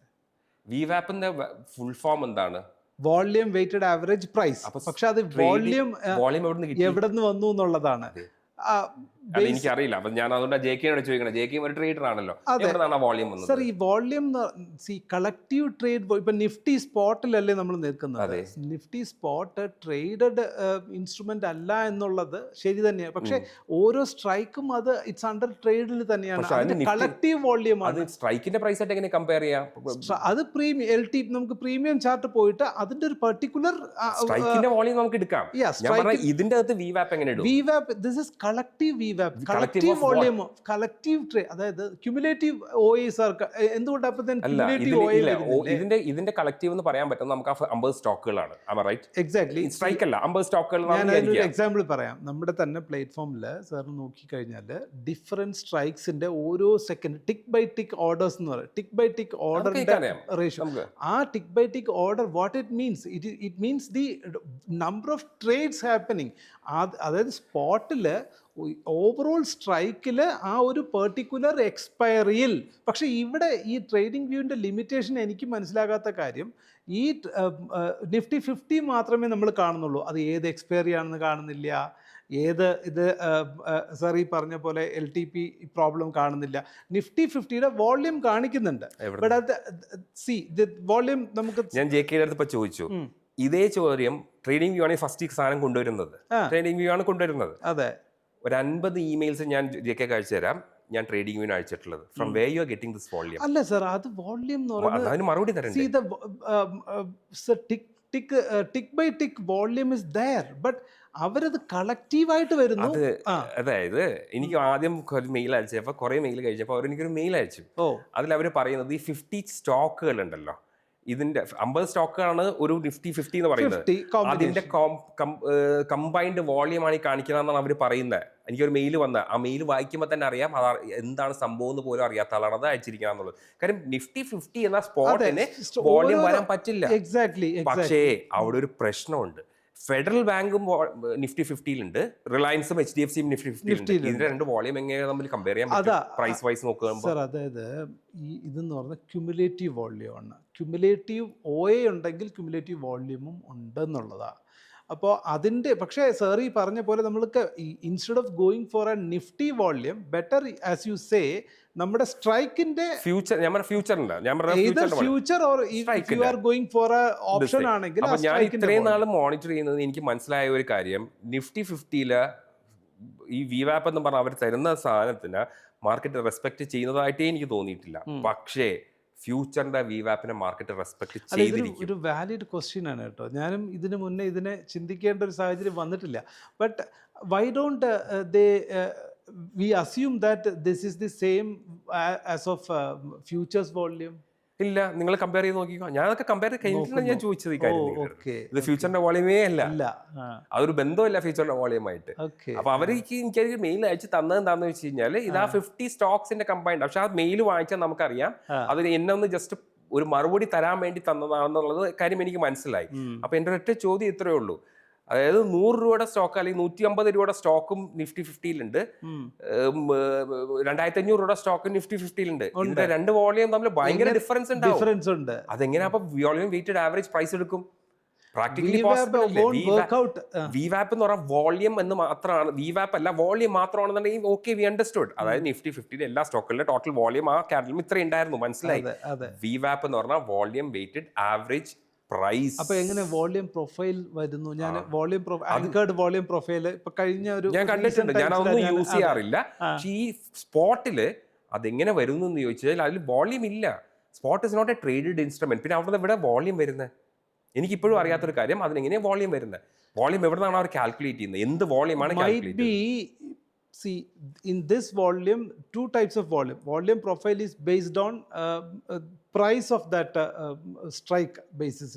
VWAPന്റെ ഫുൾ ഫോം എന്താണ്? Volume weighted average price. പക്ഷെ അത് വോളിയം എവിടെ നിന്ന് വന്നു എന്നുള്ളതാണ്. എനിക്കറിയില്ല. അപ്പൊ ഞാൻ അതുകൊണ്ട് JK-യോട് ചോദിക്കണം. JK ഒരു ട്രേഡർ ആണല്ലോ, എവിടെയാണ് വോളിയം വന്നത്? സർ, ഈ വോളിയം കളക്റ്റീവ് ട്രേഡ്, ഇപ്പൊ നിഫ്റ്റി സ്പോട്ടിലല്ലേ നമ്മൾ നിൽക്കുന്നത്. നിഫ്റ്റി സ്പോട്ട് ട്രേഡഡ് ഇൻസ്ട്രുമെന്റ് അല്ല എന്നുള്ളത് ശരി തന്നെയാണ്. പക്ഷെ ഓരോ സ്ട്രൈക്കും അത് ഇറ്റ്സ് അണ്ടർ ട്രേഡിൽ തന്നെയാണ്. കളക്റ്റീവ് വോളിയം ആണ്. സ്ട്രൈക്കിന്റെ പ്രൈസ് ആയിട്ട് എങ്ങനെ കമ്പയർ ചെയ്യാം? അത് നമുക്ക് പ്രീമിയം ചാർട്ട് പോയിട്ട് അതിന്റെ ഒരു പെർട്ടിക്കുലർ സ്ട്രൈക്കിന്റെ വോളിയം നമുക്ക് എടുക്കാം. ഇതിന്റെ അകത്ത് VWAP എങ്ങനെ ഇടും? VWAP this is collective VWAP, collective volume, collective trade. അതായത് ക്യുമുലേറ്റീവ് OAs ഇതിന്റെ കളക്റ്റീവ് എന്ന് പറയാൻ പറ്റും നമുക്ക് 50 സ്റ്റോക്കുകളാണ്. എക്സാക്ട്ലി, സ്ട്രൈക്ക് അല്ല, 50 സ്റ്റോക്കുകൾ. ഞാൻ ഒരു എക്സാമ്പിൾ പറയാം. നമ്മുടെ തന്നെ പ്ലാറ്റ്ഫോമിൽ സാർ നോക്കിക്കഴിഞ്ഞാൽ ഡിഫറെന്റ് സ്ട്രൈക്സിന്റെ ഓരോ second tick by tick orders എന്ന് പറയും. ടിക്ക് ബൈ ടിക്ക് ഓർഡറിന്റെ റേഷ്യോ. ആ tick by tick order what it means, it means the number of trades happening. അതായത് സ്പോട്ടിൽ ഓവറോൾ സ്ട്രൈക്കിൽ ആ ഒരു പെർട്ടിക്കുലർ എക്സ്പയറിയിൽ. പക്ഷേ ഇവിടെ ഈ ട്രേഡിംഗ് വ്യൂവിൻ്റെ ലിമിറ്റേഷൻ എനിക്ക് മനസ്സിലാകാത്ത കാര്യം, ഈ നിഫ്റ്റി 50 മാത്രമേ നമ്മൾ കാണുന്നുള്ളൂ. അത് ഏത് എക്സ്പയറി ആണെന്ന് കാണുന്നില്ല, ഏത് ഇത് സാർ ഈ പറഞ്ഞ പോലെ LTP പ്രോബ്ലം കാണുന്നില്ല. നിഫ്റ്റി 50യുടെ വോളിയം കാണിക്കുന്നുണ്ട്. വോളിയം നമുക്ക് ഞാൻ JK-യുടെ അടുത്ത് ചോദിച്ചു, ഇതേ ചോദ്യം ട്രേഡിംഗ് വ്യൂ ആണ് ഫസ്റ്റ് സാധനം കൊണ്ടുവരുന്നത്. ട്രേഡിംഗ് വ്യൂ ആണ് കൊണ്ടുവരുന്നത്. അതെ, ഒരു 50 ഇമെയിൽസ് ഞാൻ ജെക്കെ അയച്ചു തരാം, ഞാൻ ട്രേഡിംഗ് വ്യൂവിന് അയച്ചിട്ടുള്ളത്. From way you are getting this volume. അല്ല സർ, അത് വോളിയം എന്ന് പറയുന്നത് അതിന് മറുപടി തരണ്ടേ? Tick by tick volume is there, but അവരത് കളക്റ്റീവായിട്ട് വരുന്നു. അതായത് എനിക്ക് ആദ്യം ഒരു മെയിൽ അയച്ചപ്പോൾ കുറെ മെയിൽ കഴിച്ചപ്പോൾ അവർ എനിക്കൊരു മെയിൽ അയച്ചു. അതിൽ അവർ പറയുന്നത് ഈ 50 സ്റ്റോക്കുകൾ ഉണ്ടല്ലോ, ഇതിന്റെ 50 സ്റ്റോക്കാണ് ഒരു നിഫ്റ്റി 50 എന്ന് പറയുന്നത്, അതിന്റെ കമ്പൈൻഡ് വോളിയമാണ് ഈ കാണിക്കുന്നതെന്നാണ് അവർ പറയുന്നത്. എനിക്കൊരു മെയിൽ വന്ന ആ മെയിൽ വായിക്കുമ്പോൾ തന്നെ അറിയാം അത് എന്താണ് സംഭവം എന്ന് പോലും അറിയാത്ത ആളാണ് അത് അയച്ചിരിക്കുന്നത്. കാര്യം നിഫ്റ്റി 50 എന്ന സ്പോട്ടിന് വോളിയം വരാൻ പറ്റില്ല. പക്ഷേ അവിടെ ഒരു പ്രശ്നമുണ്ട്. ഫെഡറൽ ബാങ്കും നിഫ്റ്റി 50-ലുണ്ട്, റിലയൻസും HDFCയും നിഫ്റ്റി 50-ലുണ്ട്. ഇതിന്റെ രണ്ട് വോളിയം എങ്ങനെയാണ് നമ്മൾ കമ്പയർ ചെയ്യാൻ പറ്റും പ്രൈസ് വൈസ് നോക്കുമ്പോൾ? സർ, അതായത് ഇതെന്ന് പറഞ്ഞാൽ ക്യുമുലേറ്റീവ് വോളിയം ആണ്. ക്യുമുലേറ്റീവ് OA ഉണ്ടെങ്കിൽ ക്യുമുലേറ്റീവ് വോളിയമും ഉണ്ടെന്നുള്ളതാണ്. അപ്പോൾ അതിൻ്റെ പക്ഷേ സാർ ഈ പറഞ്ഞ പോലെ നമ്മൾക്ക് instead of going for a Nifty volume, better as you say നമ്മുടെ സ്ട്രൈക്കിന്റെ future, future or you are going for a option ആണെങ്കിൽ. ഞാൻ ഇത്രയും നാൾ മോണിറ്റർ ചെയ്യുന്നത് എനിക്ക് മനസ്സിലായ ഒരു കാര്യം, നിഫ്റ്റി 50-ല് ഈ VWAP എന്ന് പറഞ്ഞാൽ അവർ തരുന്ന സാധനത്തിന് മാർക്കറ്റ് റെസ്പെക്ട് ചെയ്യുന്നതായിട്ടേ എനിക്ക് തോന്നിയിട്ടില്ല. പക്ഷേ ഫ്യൂച്ചറിന്റെ VWAPനെ മാർക്കറ്റ് റെസ്പെക്ട് ചെയ്തിരിക്കും. ഒരു വാലിഡ് ക്വസ്റ്റ്യൻ ആണ് കേട്ടോ. ഞാനും ഇതിനു മുന്നേ ഇതിനെ ചിന്തിക്കേണ്ട ഒരു സാഹചര്യം വന്നിട്ടില്ല. But why don't they we assume that this is the same as of futures volume? ഇല്ല, നിങ്ങൾ കമ്പയർ ചെയ്ത് നോക്കിക്കോ. ഞാനൊക്കെ കമ്പയർ കഴിഞ്ഞിട്ടാണ് ഞാൻ ചോദിച്ചത് ഈ കാര്യം. ഇത് ഫ്യൂച്ചറിന്റെ വോളിയമേ അല്ല, അതൊരു ബന്ധമില്ല ഫ്യൂച്ചറിന്റെ വോളിയമായിട്ട്. അപ്പൊ അവർക്ക് എനിക്ക് മെയിൽ അയച്ച് തന്നത് എന്താണെന്ന് വെച്ച് കഴിഞ്ഞാൽ ഇത് ആ 50 സ്റ്റോക്സിന്റെ കമ്പൈൻഡ്. പക്ഷെ ആ മെയിൽ വായിച്ചാൽ നമുക്കറിയാം അത് എന്നെ ഒന്ന് ജസ്റ്റ് ഒരു മറുപടി തരാൻ വേണ്ടി തന്നതാണെന്നുള്ളത് കാര്യം എനിക്ക് മനസ്സിലായി. അപ്പൊ എന്റെ ഒറ്റ ചോദ്യം ഇത്രയേ ഉള്ളൂ, അതായത് 100 രൂപയുടെ സ്റ്റോക്ക് അല്ലെങ്കിൽ 150 രൂപയുടെ സ്റ്റോക്കും നിഫ്റ്റി 50-ലുണ്ട്, 2500 രൂപയുടെ സ്റ്റോക്കും നിഫ്റ്റി 50-ലുണ്ട്. ഇതിന്റെ രണ്ട് വോളിയം തമ്മിൽ ഭയങ്കര ഡിഫറൻസ് ഉണ്ട്. അതെങ്ങനെയാ അപ്പൊ വോളിയം വെയിറ്റഡ് ആവറേജ് പ്രൈസ് എടുക്കും? പ്രാക്ടിക്കലി VWAP എന്ന് പറഞ്ഞാൽ വോളിയം എന്ന് മാത്രമാണ്, VWAP അല്ല വോളിയം മാത്രമാണെന്നുണ്ടെങ്കിൽ ഓക്കെ, വി അണ്ടർസ്റ്റുഡ്. അതായത് നിഫ്റ്റി 50-ലെ എല്ലാ സ്റ്റോക്കുകളുടെ ടോട്ടൽ വോളിയം ആ ക്യാൻഡലും ഇത്ര ഉണ്ടായിരുന്നു, മനസ്സിലായി. VWAP എന്ന് പറഞ്ഞാൽ വോളിയം വെയിറ്റഡ് ആവറേജ് പ്രൈസ്. അപ്പൊ എങ്ങനെ വോളിയം പ്രൊഫൈൽ വരുന്നു? ഞാൻ വോളിയം പ്രൊഫൈൽ ഇപ്പൊ കഴിഞ്ഞ ഒരു ഞാൻ കണ്ടിട്ടുണ്ട്, ഞാൻ അതൊന്നും യൂസ് ചെയ്യാറില്ല. പക്ഷെ ഈ സ്പോട്ടില് അതെങ്ങനെ വരുന്നു എന്ന് ചോദിച്ചാൽ അതിൽ വോളിയം ഇല്ല. Spot is not a traded instrument. പിന്നെ അവിടെ ഇവിടെ വോളിയം വരുന്നത് എനിക്കിപ്പോഴും അറിയാത്തൊരു കാര്യം, അതിനെങ്ങനെയാണ് വോളിയം വരുന്നത്? വോളിയം എവിടെ നിന്നാണ് അവർ കാൽക്കുലേറ്റ് ചെയ്യുന്നത്? എന്ത് വോളിയമാണ് കാൽക്കുലേറ്റ് ചെയ്യുന്നത്? See, in this volume, two types of volume. Volume profile is based on price of that strike basis.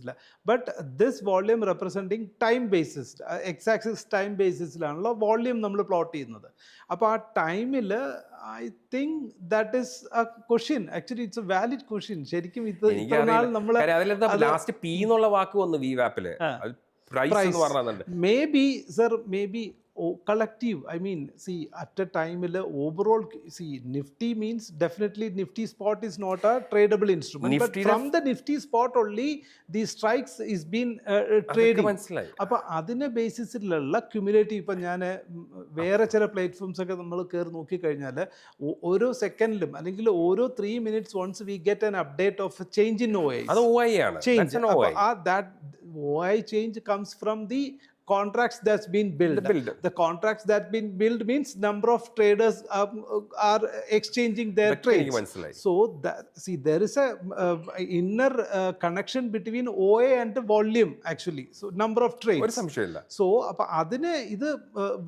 But this volume representing time basis, x-axis time basis ലാണല്ലോ volume നമ്മൾ plot ചെയ്യുന്നത്. അപ്പോൾ ആ ടൈമിൽ I think that is a question. Actually it's a valid question. ശരിക്കും ഇത് നമ്മൾ last P എന്നുള്ള വാക്ക് വന്നു VWAP-ല്, പ്രൈസ് എന്ന് പറഞ്ഞാൽ may be sir, may be collective. I mean, see, at a time overall, see, Nifty means definitely Nifty spot is not a tradable instrument, but from the Nifty spot only the strikes is been trading. അപ്പോൾ അതിന്റെ ബേസിസിലുള്ള cumulative, ഇപ്പം ഞാൻ വേറെ ചില platforms ഒക്കെ നമ്മൾ കയറി നോക്കിക്കഴിഞ്ഞാൽ ഓരോ സെക്കൻഡിലും അല്ലെങ്കിൽ ഓരോ 3 minutes once we get an update of a change in OI. അത് OI ആണ്, change. That OI change comes from the contracts that's been built. The contracts that been built means number of traders are exchanging their trades. So see, there is a inner connection between OA and the volume actually. So number of trades. So appo adine idu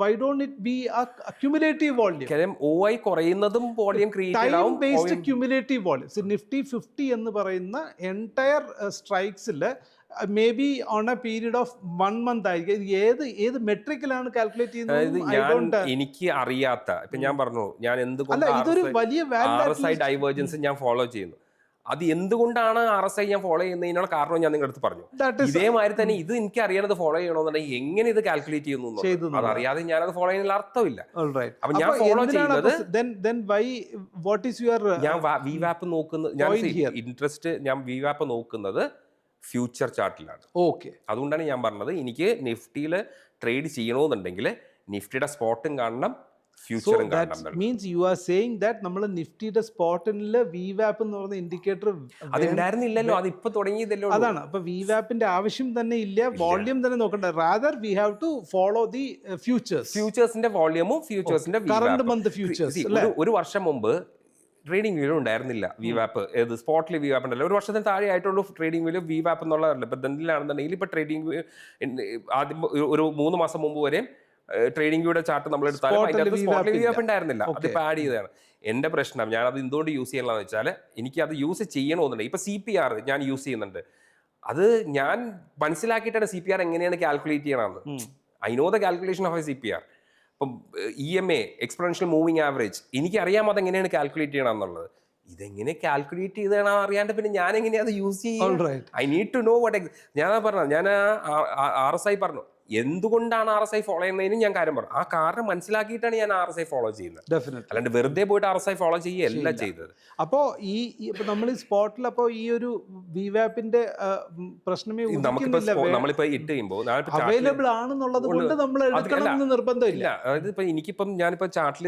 why don't it be a cumulative volume? കാരണം OI കുറയുന്നതും volume create time based cumulative volume. So Nifty 50 എന്ന് പറയുന്ന entire strikes-ൽ may be on a period of 1 month ആയിരിക്കും. ഏത് മെട്രിക്കിലാണ് calculate ചെയ്യുന്നത് എനിക്ക് അറിയാത്ത. ഇപ്പൊ ഞാൻ പറഞ്ഞു, ഞാൻ എന്തുകൊണ്ട് ഇതൊരു വലിയ RSI ഡൈവേർജൻസ് ഞാൻ ഫോളോ ചെയ്യുന്നു. അത് എന്തുകൊണ്ടാണ് RSI ഞാൻ ഫോളോ ചെയ്യുന്നതിനുള്ള കാരണം ഞാൻ നിങ്ങളുടെ അടുത്ത് പറഞ്ഞു. ഇതേമാതിരി തന്നെ ഇത് എനിക്ക് അറിയണത് ഫോളോ ചെയ്യണമെന്നുണ്ടെങ്കിൽ എങ്ങനെ ഇത് കാൽക്കുലേറ്റ് ചെയ്യുന്നു അതറിയാതെ ഞാനത് ഫോളോ ചെയ്യുന്നതിൽ അർത്ഥമില്ല. അപ്പൊ ഞാൻ ഫോളോ ചെയ്യുന്നത് ഞാൻ VWAP നോക്കുന്നത്, ഞാൻ ഇൻട്രസ്റ്റ്, ഞാൻ VWAP നോക്കുന്നത് ഫ്യൂച്ചർ ചാർട്ടിലാണ്. ഓക്കെ, അതുകൊണ്ടാണ് ഞാൻ പറഞ്ഞത് എനിക്ക് നിഫ്റ്റിയിൽ ട്രേഡ് ചെയ്യണമെന്നുണ്ടെങ്കിൽ നിഫ്റ്റിയുടെ സ്പോട്ടും കാണണം, ഫ്യൂച്ചറും കാണണം. Means you are saying that നമ്മൾ നിഫ്റ്റിയുടെ സ്പോട്ടിൽ വിവാപ്പ് എന്ന് പറയുന്ന ഇൻഡിക്കേറ്റർ അതുണ്ടായിരുന്നില്ലല്ലോ, അത് ഇപ്പൊ തുടങ്ങിയതല്ലോ. അതാണ്. അപ്പൊ വിവാപ്പിന്റെ ആവശ്യം തന്നെ ഇല്ല, വോള്യൂം തന്നെ നോക്കണ്ട. Rather we have to follow the ഫ്യൂച്ചേഴ്സിന്റെ വോള്യൂമും ഫ്യൂച്ചേഴ്സിന്റെ കറന്റ് മന്ത് ഫ്യൂച്ചേഴ്സ്. ഒരു വർഷം മുമ്പ് ട്രേഡിംഗ് വ്യൂലും ഉണ്ടായിരുന്നില്ല വിവാപ്പ്. ഏത് സ്പോട്ടിൽ വിവാപ്പ് ഉണ്ടല്ലോ, ഒരു വർഷത്തിന് താഴെ ആയിട്ടുള്ളൂ ട്രേഡിംഗ് വ്യൂല് വിവാപ്പ് എന്നുള്ളതല്ല. ഇപ്പൊ ദന്തിലാണെന്നുണ്ടെങ്കിൽ ഇപ്പൊ ട്രേഡിംഗ് ആദ്യം ഒരു 3 മാസം മുമ്പ് വരെ ട്രേഡിംഗ് വ്യൂയുടെ ചാർട്ട് നമ്മൾ എടുത്താലും അതിന്റെ അകത്ത് സ്പോട്ടിൽ വിവാപ്പ് ഉണ്ടായിരുന്നില്ല. അതിപ്പോ ആഡ് ചെയ്തതാണ്. എന്റെ പ്രശ്നം, ഞാൻ അത് എന്തുകൊണ്ട് യൂസ് ചെയ്യണമെന്ന് വെച്ചാൽ എനിക്ക് അത് യൂസ് ചെയ്യണമെന്നുണ്ട്. ഇപ്പൊ CPR ഞാൻ യൂസ് ചെയ്യുന്നുണ്ട്. അത് ഞാൻ മനസ്സിലാക്കിയിട്ടാണ് CPR എങ്ങനെയാണ് കാൽക്കുലേറ്റ് ചെയ്യണമെന്ന്. I know the calculation of A CPR. ഇപ്പം EMA, എക്സ്പൊണൻഷ്യൽ മൂവിങ് ആവറേജ്, എനിക്കറിയാം അതെങ്ങനെയാണ് കാൽക്കുലേറ്റ് ചെയ്യണം എന്നുള്ളത്. ഇതെങ്ങനെ കാൽക്കുലേറ്റ് ചെയ്തതാണ് അറിയാണ്ട് പിന്നെ ഞാൻ എങ്ങനെയാ അത് യൂസ് ചെയ്യുക? I need to know what. ഞാൻ പറഞ്ഞു, ഞാൻ RSI പറഞ്ഞു, എന്തുകൊണ്ടാണ് RSI ഫോളോ ചെയ്യുന്നതിനും ഞാൻ കാര്യം പറഞ്ഞു. ആ കാരണം മനസ്സിലാക്കിയിട്ടാണ് ഞാൻ RSI ഫോളോ ചെയ്യുന്നത്. അല്ലാണ്ട് വെറുതെ പോയിട്ട് RSI ഫോളോ ചെയ്യുകയല്ല ചെയ്തത്. അപ്പോൾ നമ്മൾ ഈ സ്പോട്ടിൽ അപ്പോൾ ഈ ഒരു വിവാപ്പിന്റെ പ്രശ്നമേ നമ്മളിപ്പോ ഇട്ട് ചെയ്യുമ്പോൾ അവൈലബിൾ ആണെന്നുള്ളത് കൊണ്ട് നമ്മൾ എടുക്കണമെന്ന് നിർബന്ധമില്ല. അതായത് ഇപ്പൊ എനിക്കിപ്പം ഞാനിപ്പോ ചാർട്ടിൽ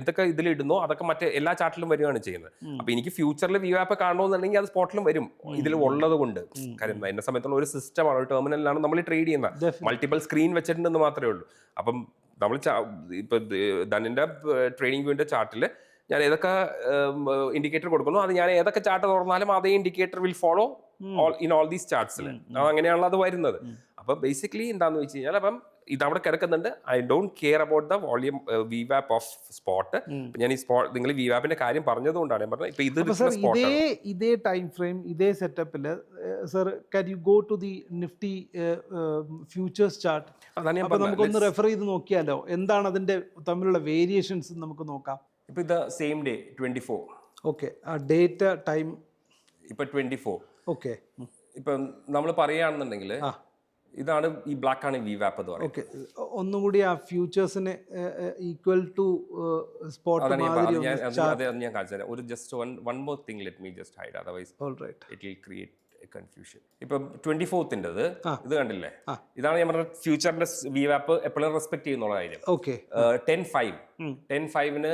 എന്തൊക്കെ ഇതിലിടുന്നോ അതൊക്കെ മറ്റേ എല്ലാ ചാർട്ടിലും വരികയാണ് ചെയ്യുന്നത്. അപ്പൊ എനിക്ക് ഫ്യൂച്ചറിൽ വിവാപ്പ് കാണണമെന്നുണ്ടെങ്കിൽ അത് സ്പോട്ടിലും വരും, ഇതിൽ ഉള്ളത് കൊണ്ട്. കാര്യം എന്നെ സമയത്തുള്ള ഒരു സിസ്റ്റമാണ്, ഒരു ടെർമിനലിലാണ് നമ്മൾ ട്രേഡ് ചെയ്യുന്നത്. മൾട്ടിപ്പിൾ സ്ക്രീൻ വെച്ചിട്ടുണ്ടെന്ന് മാത്രമേ ഉള്ളൂ. അപ്പം നമ്മൾ ഇപ്പൊ ധനിന്റെ ട്രേഡിംഗ് വ്യൂവിന്റെ ചാർട്ടിൽ ഞാൻ ഏതൊക്കെ ഇൻഡിക്കേറ്റർ കൊടുക്കുന്നു, അത് ഞാൻ ഏതൊക്കെ ചാർട്ട് തുറന്നാലും അതേ indicator will follow in all these ചാർട്ട്സിൽ. അങ്ങനെയാണല്ലോ അത് വരുന്നത്. അപ്പൊ ബേസിക്കലി എന്താന്ന് വെച്ച് കഴിഞ്ഞാൽ, അപ്പം ഇതവിടെ കിടക്കുന്നുണ്ട്. I don't care about the volume വിവാപ്പ് ഓഫ് സ്പോട്ട്. ഞാൻ ഈ സ്പോട്ട്, നിങ്ങൾ വിവാപ്പിന്റെ കാര്യം പറഞ്ഞതുകൊണ്ടാണ് ഞാൻ പറഞ്ഞത്. ഇപ്പൊ ഇതേ ടൈം ഫ്രെയിം, ഇതേ സെറ്റപ്പില് sir, can you go to the Nifty futures chart? അപ്പൊ നമുക്കൊന്ന് റെഫർ ചെയ്ത് നോക്കിയാലോ, എന്താണ് അതിന്റെ തമ്മിലുള്ള വേരിയേഷൻസ് നമുക്ക് നോക്കാം. ഇപ്പൊ ഇത് സെയിം ഡേ 24. ഓക്കെ, ആ ഡേറ്റ് ടൈം ഇപ്പൊ 24. ഓക്കെ, ഇപ്പൊ നമ്മൾ പറയുകയാണെന്നുണ്ടെങ്കിൽ ഇതാണ്, ഈ ബ്ലാക്ക് ആണ് വിവാപ്പ് എന്ന് പറയുന്നത്. ഓക്കെ, ഒന്നും കൂടി ആ ഫ്യൂച്ചേഴ്സിന് ഈക്വൽ ടു സ്പോട്ട് ഞാൻ കാണിച്ചു. ഒരു just one more thing, let me just hide, otherwise it will create confusion. ഇപ്പം 24th ഇത് കണ്ടില്ലേ, ഇതാണ് ഞാൻ പറഞ്ഞ ഫ്യൂച്ചറിന്റെ വിവാപ്പ് എപ്പോഴും റെസ്പെക്ട് ചെയ്യുന്നുള്ള കാര്യം. ഓക്കെ, 10-5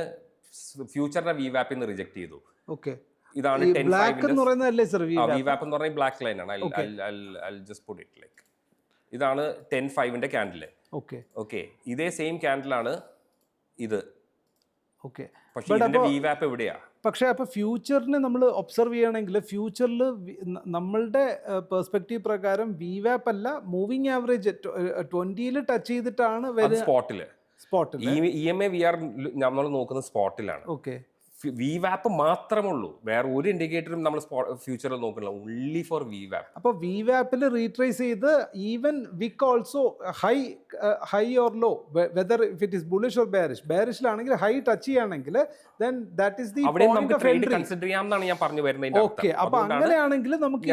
ഫ്യൂച്ചറിന്റെ വിവാപ്പിൽ നിന്ന് റിജക്ട് ചെയ്തു. ഓക്കെ, ഇതാണ് വിവാപ്പ് എന്ന് പറയുന്നത് ബ്ലാക്ക് ലൈൻ ആണ്. ഇതാണ് 10-5 ക്യാൻഡില്. ഓക്കെ, ഇതേ സെയിം ക്യാൻഡിലാണ് ഇത്. ഓക്കെ, പക്ഷേ ഇതിന്റെ വിവാപ്പ് എവിടെയാ? പക്ഷേ അപ്പോൾ ഫ്യൂച്ചറിനെ നമ്മൾ ഒബ്സർവ് ചെയ്യണമെങ്കിൽ ഫ്യൂച്ചറിൽ നമ്മളുടെ പെർസ്പെക്റ്റീവ് പ്രകാരം വിവാപ്പ് അല്ല, മൂവിങ് ആവറേജ് 20 ടച്ച് ചെയ്തിട്ടാണ് സ്പോട്ടിൽ. EMA നമ്മൾ നോക്കുന്നത് സ്പോട്ടിലാണ്. ഓക്കെ, വിവാപ്പ് മാത്രമേ ഉള്ളൂ, വേറെ ഒരു ഇൻഡിക്കേറ്ററും നമ്മൾ ഫ്യൂച്ചറിൽ നോക്കുന്നില്ല, ഓൺലി ഫോർ വിവാപ്പ്. അപ്പോൾ വിവാപ്പിൽ റീട്രേസ് ചെയ്ത് even wick also high or low, whether if it is bullish or ബെയറിഷിലാണെങ്കിൽ ഹൈ ടച്ച് ചെയ്യുകയാണെങ്കിൽ then that is the point of entry. Consider ചെയ്യാമെന്നാണ് ഞാൻ പറഞ്ഞു വരുന്നത്. ഓക്കെ, അപ്പോൾ അങ്ങനെയാണെങ്കിൽ നമുക്ക്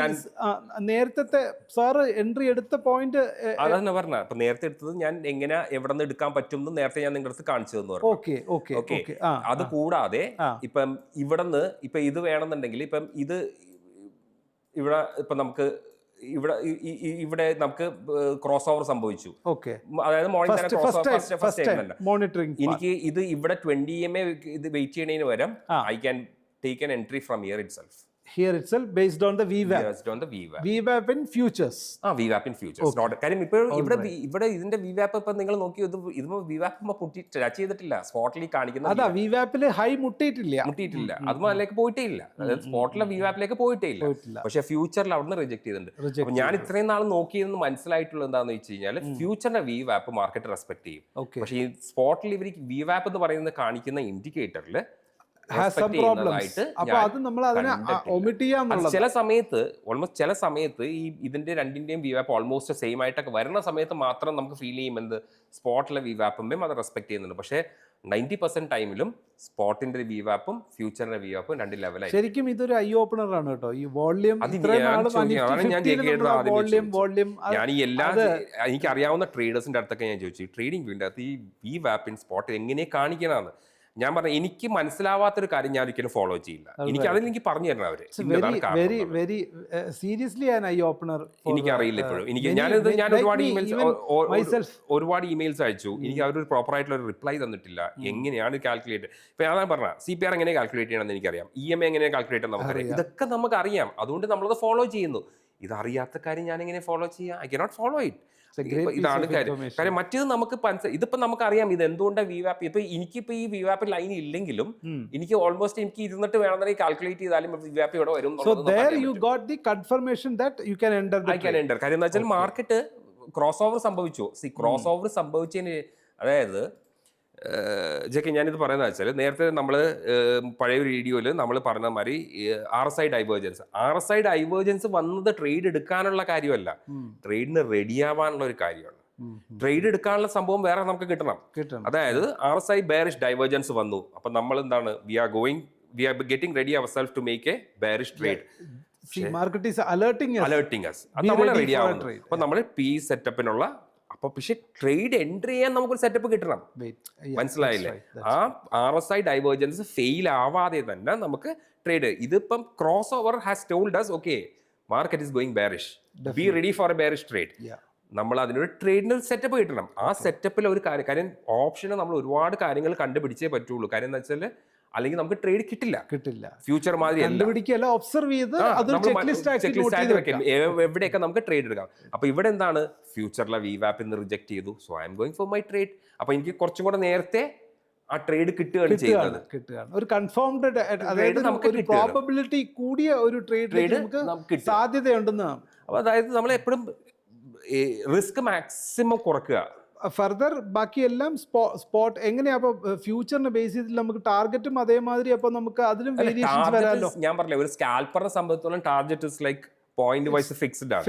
നേരത്തെ സാറ് എൻട്രി എടുത്ത പോയിന്റ് അതാണ് പറഞ്ഞ. അപ്പൊ നേരത്തെ എടുത്തത് ഞാൻ എങ്ങനെ എവിടെ നിന്ന് എടുക്കാൻ പറ്റും എന്ന് നേരത്തെ ഞാൻ നിങ്ങളുടെ അടുത്ത് കാണിച്ചു തന്നു. ഓക്കെ, അത് കൂടാതെ ഇപ്പം ഇവിടുന്ന് ഇപ്പൊ ഇത് വേണമെന്നുണ്ടെങ്കിൽ, ഇപ്പം ഇത് ഇവിടെ ഇപ്പൊ നമുക്ക് ഇവിടെ നമുക്ക് ക്രോസ് ഓവർ സംഭവിച്ചു. അതായത് മോണിറ്ററിംഗ്, എനിക്ക് ഇത് ഇവിടെ 20 EMA ഇത് വെയിറ്റ് ചെയ്യുന്നതിന് പകരം I can take N entry from here itself based on the VWAP in futures. VWAP in futures. കാര്യം ഇപ്പോൾ ഇവിടെ ഇതിന്റെ VWAP ഇപ്പൊ നിങ്ങൾ നോക്കി, ഇതിപ്പോ VWAP ടച്ച് ചെയ്തിട്ടില്ല, സ്പോട്ടിൽ കാണിക്കുന്നത്. അതാ VWAP ഹൈ മുട്ടിയിട്ടില്ല, അതും അതിലേക്ക് പോയിട്ടേ ഇല്ല. അതായത് സ്പോട്ടിലെ VWAP പോയിട്ടേ ഇല്ല. പക്ഷെ ഫ്യൂച്ചറിൽ അവിടുന്ന് റിജക്ട് ചെയ്തിട്ടുണ്ട്. അപ്പൊ ഞാൻ ഇത്രയും നാൾ നോക്കിയെന്ന് മനസ്സിലായിട്ടുള്ളത് എന്താണെന്ന് വെച്ച് കഴിഞ്ഞാൽ, ഫ്യൂച്ചറിന്റെ VWAP മാർക്കറ്റ് റെസ്പെക്ട് ചെയ്യും. പക്ഷെ ഈ സ്പോട്ടിൽ ഇവർ VWAP എന്ന് പറയുന്നത് കാണിക്കുന്ന ഇൻഡിക്കേറ്ററിൽ ചില സമയത്ത് ഈ ഇതിന്റെ രണ്ടിന്റെയും വിവാപ്പ് ഓൾമോസ്റ്റ് സെയിം ആയിട്ടൊക്കെ വരുന്ന സമയത്ത് മാത്രം നമുക്ക് ഫീൽ ചെയ്യും എന്ത് സ്പോട്ടിലെ വിവാപ്പും അത് റെസ്പെക്ട് ചെയ്യുന്നുണ്ട്. പക്ഷേ 90% ടൈമിലും സ്പോട്ടിന്റെ വിവാപ്പും ഫ്യൂച്ചറിന്റെ വിവാപ്പും രണ്ട് ലെവലായി. ശരിക്കും ഇതൊരു ഐ ഓപ്പണർ ആണ് കേട്ടോ. ഈ വോള്യൂം ഞാൻ ഈ എല്ലാ എനിക്ക് അറിയാവുന്ന ട്രേഡേഴ്സിന്റെ അടുത്തൊക്കെ ഞാൻ ചോദിച്ചു, ട്രേഡിംഗ് വ്യൂവിന്റെ അകത്ത് ഈ വിവാപ്പ് ഇൻ സ്പോട്ട് എങ്ങനെ കാണിക്കണമെന്ന്. ഞാൻ പറഞ്ഞ എനിക്ക് മനസ്സിലാവാത്തൊരു കാര്യം ഞാൻ ഒരിക്കലും ഫോളോ ചെയ്യില്ല. എനിക്ക് പറഞ്ഞു തരണം അവര്. Very seriously an I opener. എനിക്കറിയില്ല ഇപ്പോഴും. ഞാൻ ഒരുപാട് ഇമെയിൽസ് അയച്ചു. എനിക്ക് അവരൊരു പ്രോപ്പർ ആയിട്ടുള്ള ഒരു റിപ്ലൈ തന്നിട്ടില്ല. എങ്ങനെയാണ് കാൽക്കുലേറ്റ്, ഇപ്പൊ ഞാൻ പറഞ്ഞ CPR എങ്ങനെ കാൽക്കുലേറ്റ് ചെയ്യണമെന്ന് എനിക്കറിയാം, EMI എങ്ങനെ കാൽക്കുലേറ്റ് ചെയ്യാൻ നമുക്കറിയാം, ഇതൊക്കെ നമുക്കറിയാം. അതുകൊണ്ട് നമ്മളത് ഫോളോ ചെയ്യുന്നു. ഇതറിയാത്ത കാര്യം ഞാൻ എങ്ങനെ ഫോളോ ചെയ്യാം? I cannot follow it. ഇതാണ് കാര്യം. മറ്റേത് നമുക്ക് ഇതിപ്പോ നമുക്കറിയാം ഇത് എന്തുകൊണ്ടാണ് VWAP. ഇപ്പൊ എനിക്കിപ്പോ ഈ VWAP ലൈൻ ഇല്ലെങ്കിലും എനിക്ക് ഓൾമോസ്റ്റ് എനിക്ക് ഇരുന്നിട്ട് വേണമെങ്കിൽ കാൽക്കുലേറ്റ് ചെയ്താലും VWAP ഇവിടെ വരും. കാര്യം എന്താ വെച്ചാൽ മാർക്കറ്റ് ക്രോസ് ഓവർ സംഭവിച്ചു. ക്രോസ് ഓവർ സംഭവിച്ചതിന്, അതായത് ഞാനിത് പറയുന്നത് വെച്ചാൽ നേരത്തെ നമ്മൾ പഴയ വീഡിയോയിൽ നമ്മൾ പറഞ്ഞ മാതിരി RSI ഡൈവേർജൻസ് വന്നത് ട്രേഡ് എടുക്കാനുള്ള കാര്യമല്ല, ട്രേഡിന് റെഡി ആവാനുള്ള ഒരു കാര്യമാണ്. ട്രേഡ് എടുക്കാനുള്ള സംഭവം വേറെ നമുക്ക് കിട്ടണം. അതായത് RSI bearish ഡൈവേർജൻസ് വന്നു, അപ്പൊ നമ്മൾ എന്താണ്, we are getting ready ourselves to make a bearish trade. Market is alerting us. അത് നമ്മൾ റെഡി ആവുന്നു. അപ്പൊ നമ്മൾ P സെറ്റപ്പിനുള്ള, അപ്പൊ പക്ഷെ ട്രേഡ് എൻട്രി ചെയ്യാൻ നമുക്കൊരു സെറ്റപ്പ് കിട്ടണം. മനസ്സിലായില്ലേ? ആ RSI ഡൈവേർജൻസ് ഫെയിൽ ആവാതെ തന്നെ നമുക്ക് ട്രേഡ്, ഇതിപ്പം cross over has told us, okay market is going bearish, be ready for A bearish trade. നമ്മൾ അതിനൊരു ട്രേഡിന് സെറ്റപ്പ് കിട്ടണം. ആ സെറ്റപ്പിൽ ഒരു കാര്യം ഓപ്ഷന് നമ്മൾ ഒരുപാട് കാര്യങ്ങൾ കണ്ടുപിടിച്ചേ പറ്റുള്ളൂ. കാര്യം എന്താ വെച്ചാൽ അല്ലെങ്കിൽ നമുക്ക് ട്രേഡ് കിട്ടില്ല. ഫ്യൂച്ചർ മാതിരി ഒബ്സർവ് ചെയ്ത് എവിടെയൊക്കെ നമുക്ക് ട്രേഡ് എടുക്കാം. അപ്പൊ ഇവിടെ എന്താണ്, ഫ്യൂച്ചറിലെ VWAP റിജക്ട് ചെയ്തു, so I am going for my trade. അപ്പൊ എനിക്ക് കുറച്ചും കൂടെ നേരത്തെ ആ ട്രേഡ് കിട്ടുകയാണ് ചെയ്യുന്നത്. ഒരു കൺഫേംഡ്, അതായത് നമുക്ക് പ്രോബബിലിറ്റി കൂടിയ ഒരു ട്രേഡ് നമുക്ക് സാധ്യതയുണ്ടെന്ന്. അപ്പൊ അതായത് നമ്മൾ എപ്പോഴും റിസ്ക് മാക്സിമം കുറക്കുക. ഫർദർ ബാക്കിയെല്ലാം സ്പോട്ട് എങ്ങനെയാ? അപ്പൊ ഫ്യൂച്ചറിനെ ബേസ് ചെയ്തിട്ട് നമുക്ക് ടാർഗറ്റും അതേമാതിരി, അപ്പൊ നമുക്ക് അതിലും വേരിയേഷൻസ് വരാമല്ലോ. ഞാൻ പറഞ്ഞില്ലേ, ഒരു സ്കാൽപ്പറിനെ സംബന്ധിച്ചോളം target is like point wise fixed ആണ്.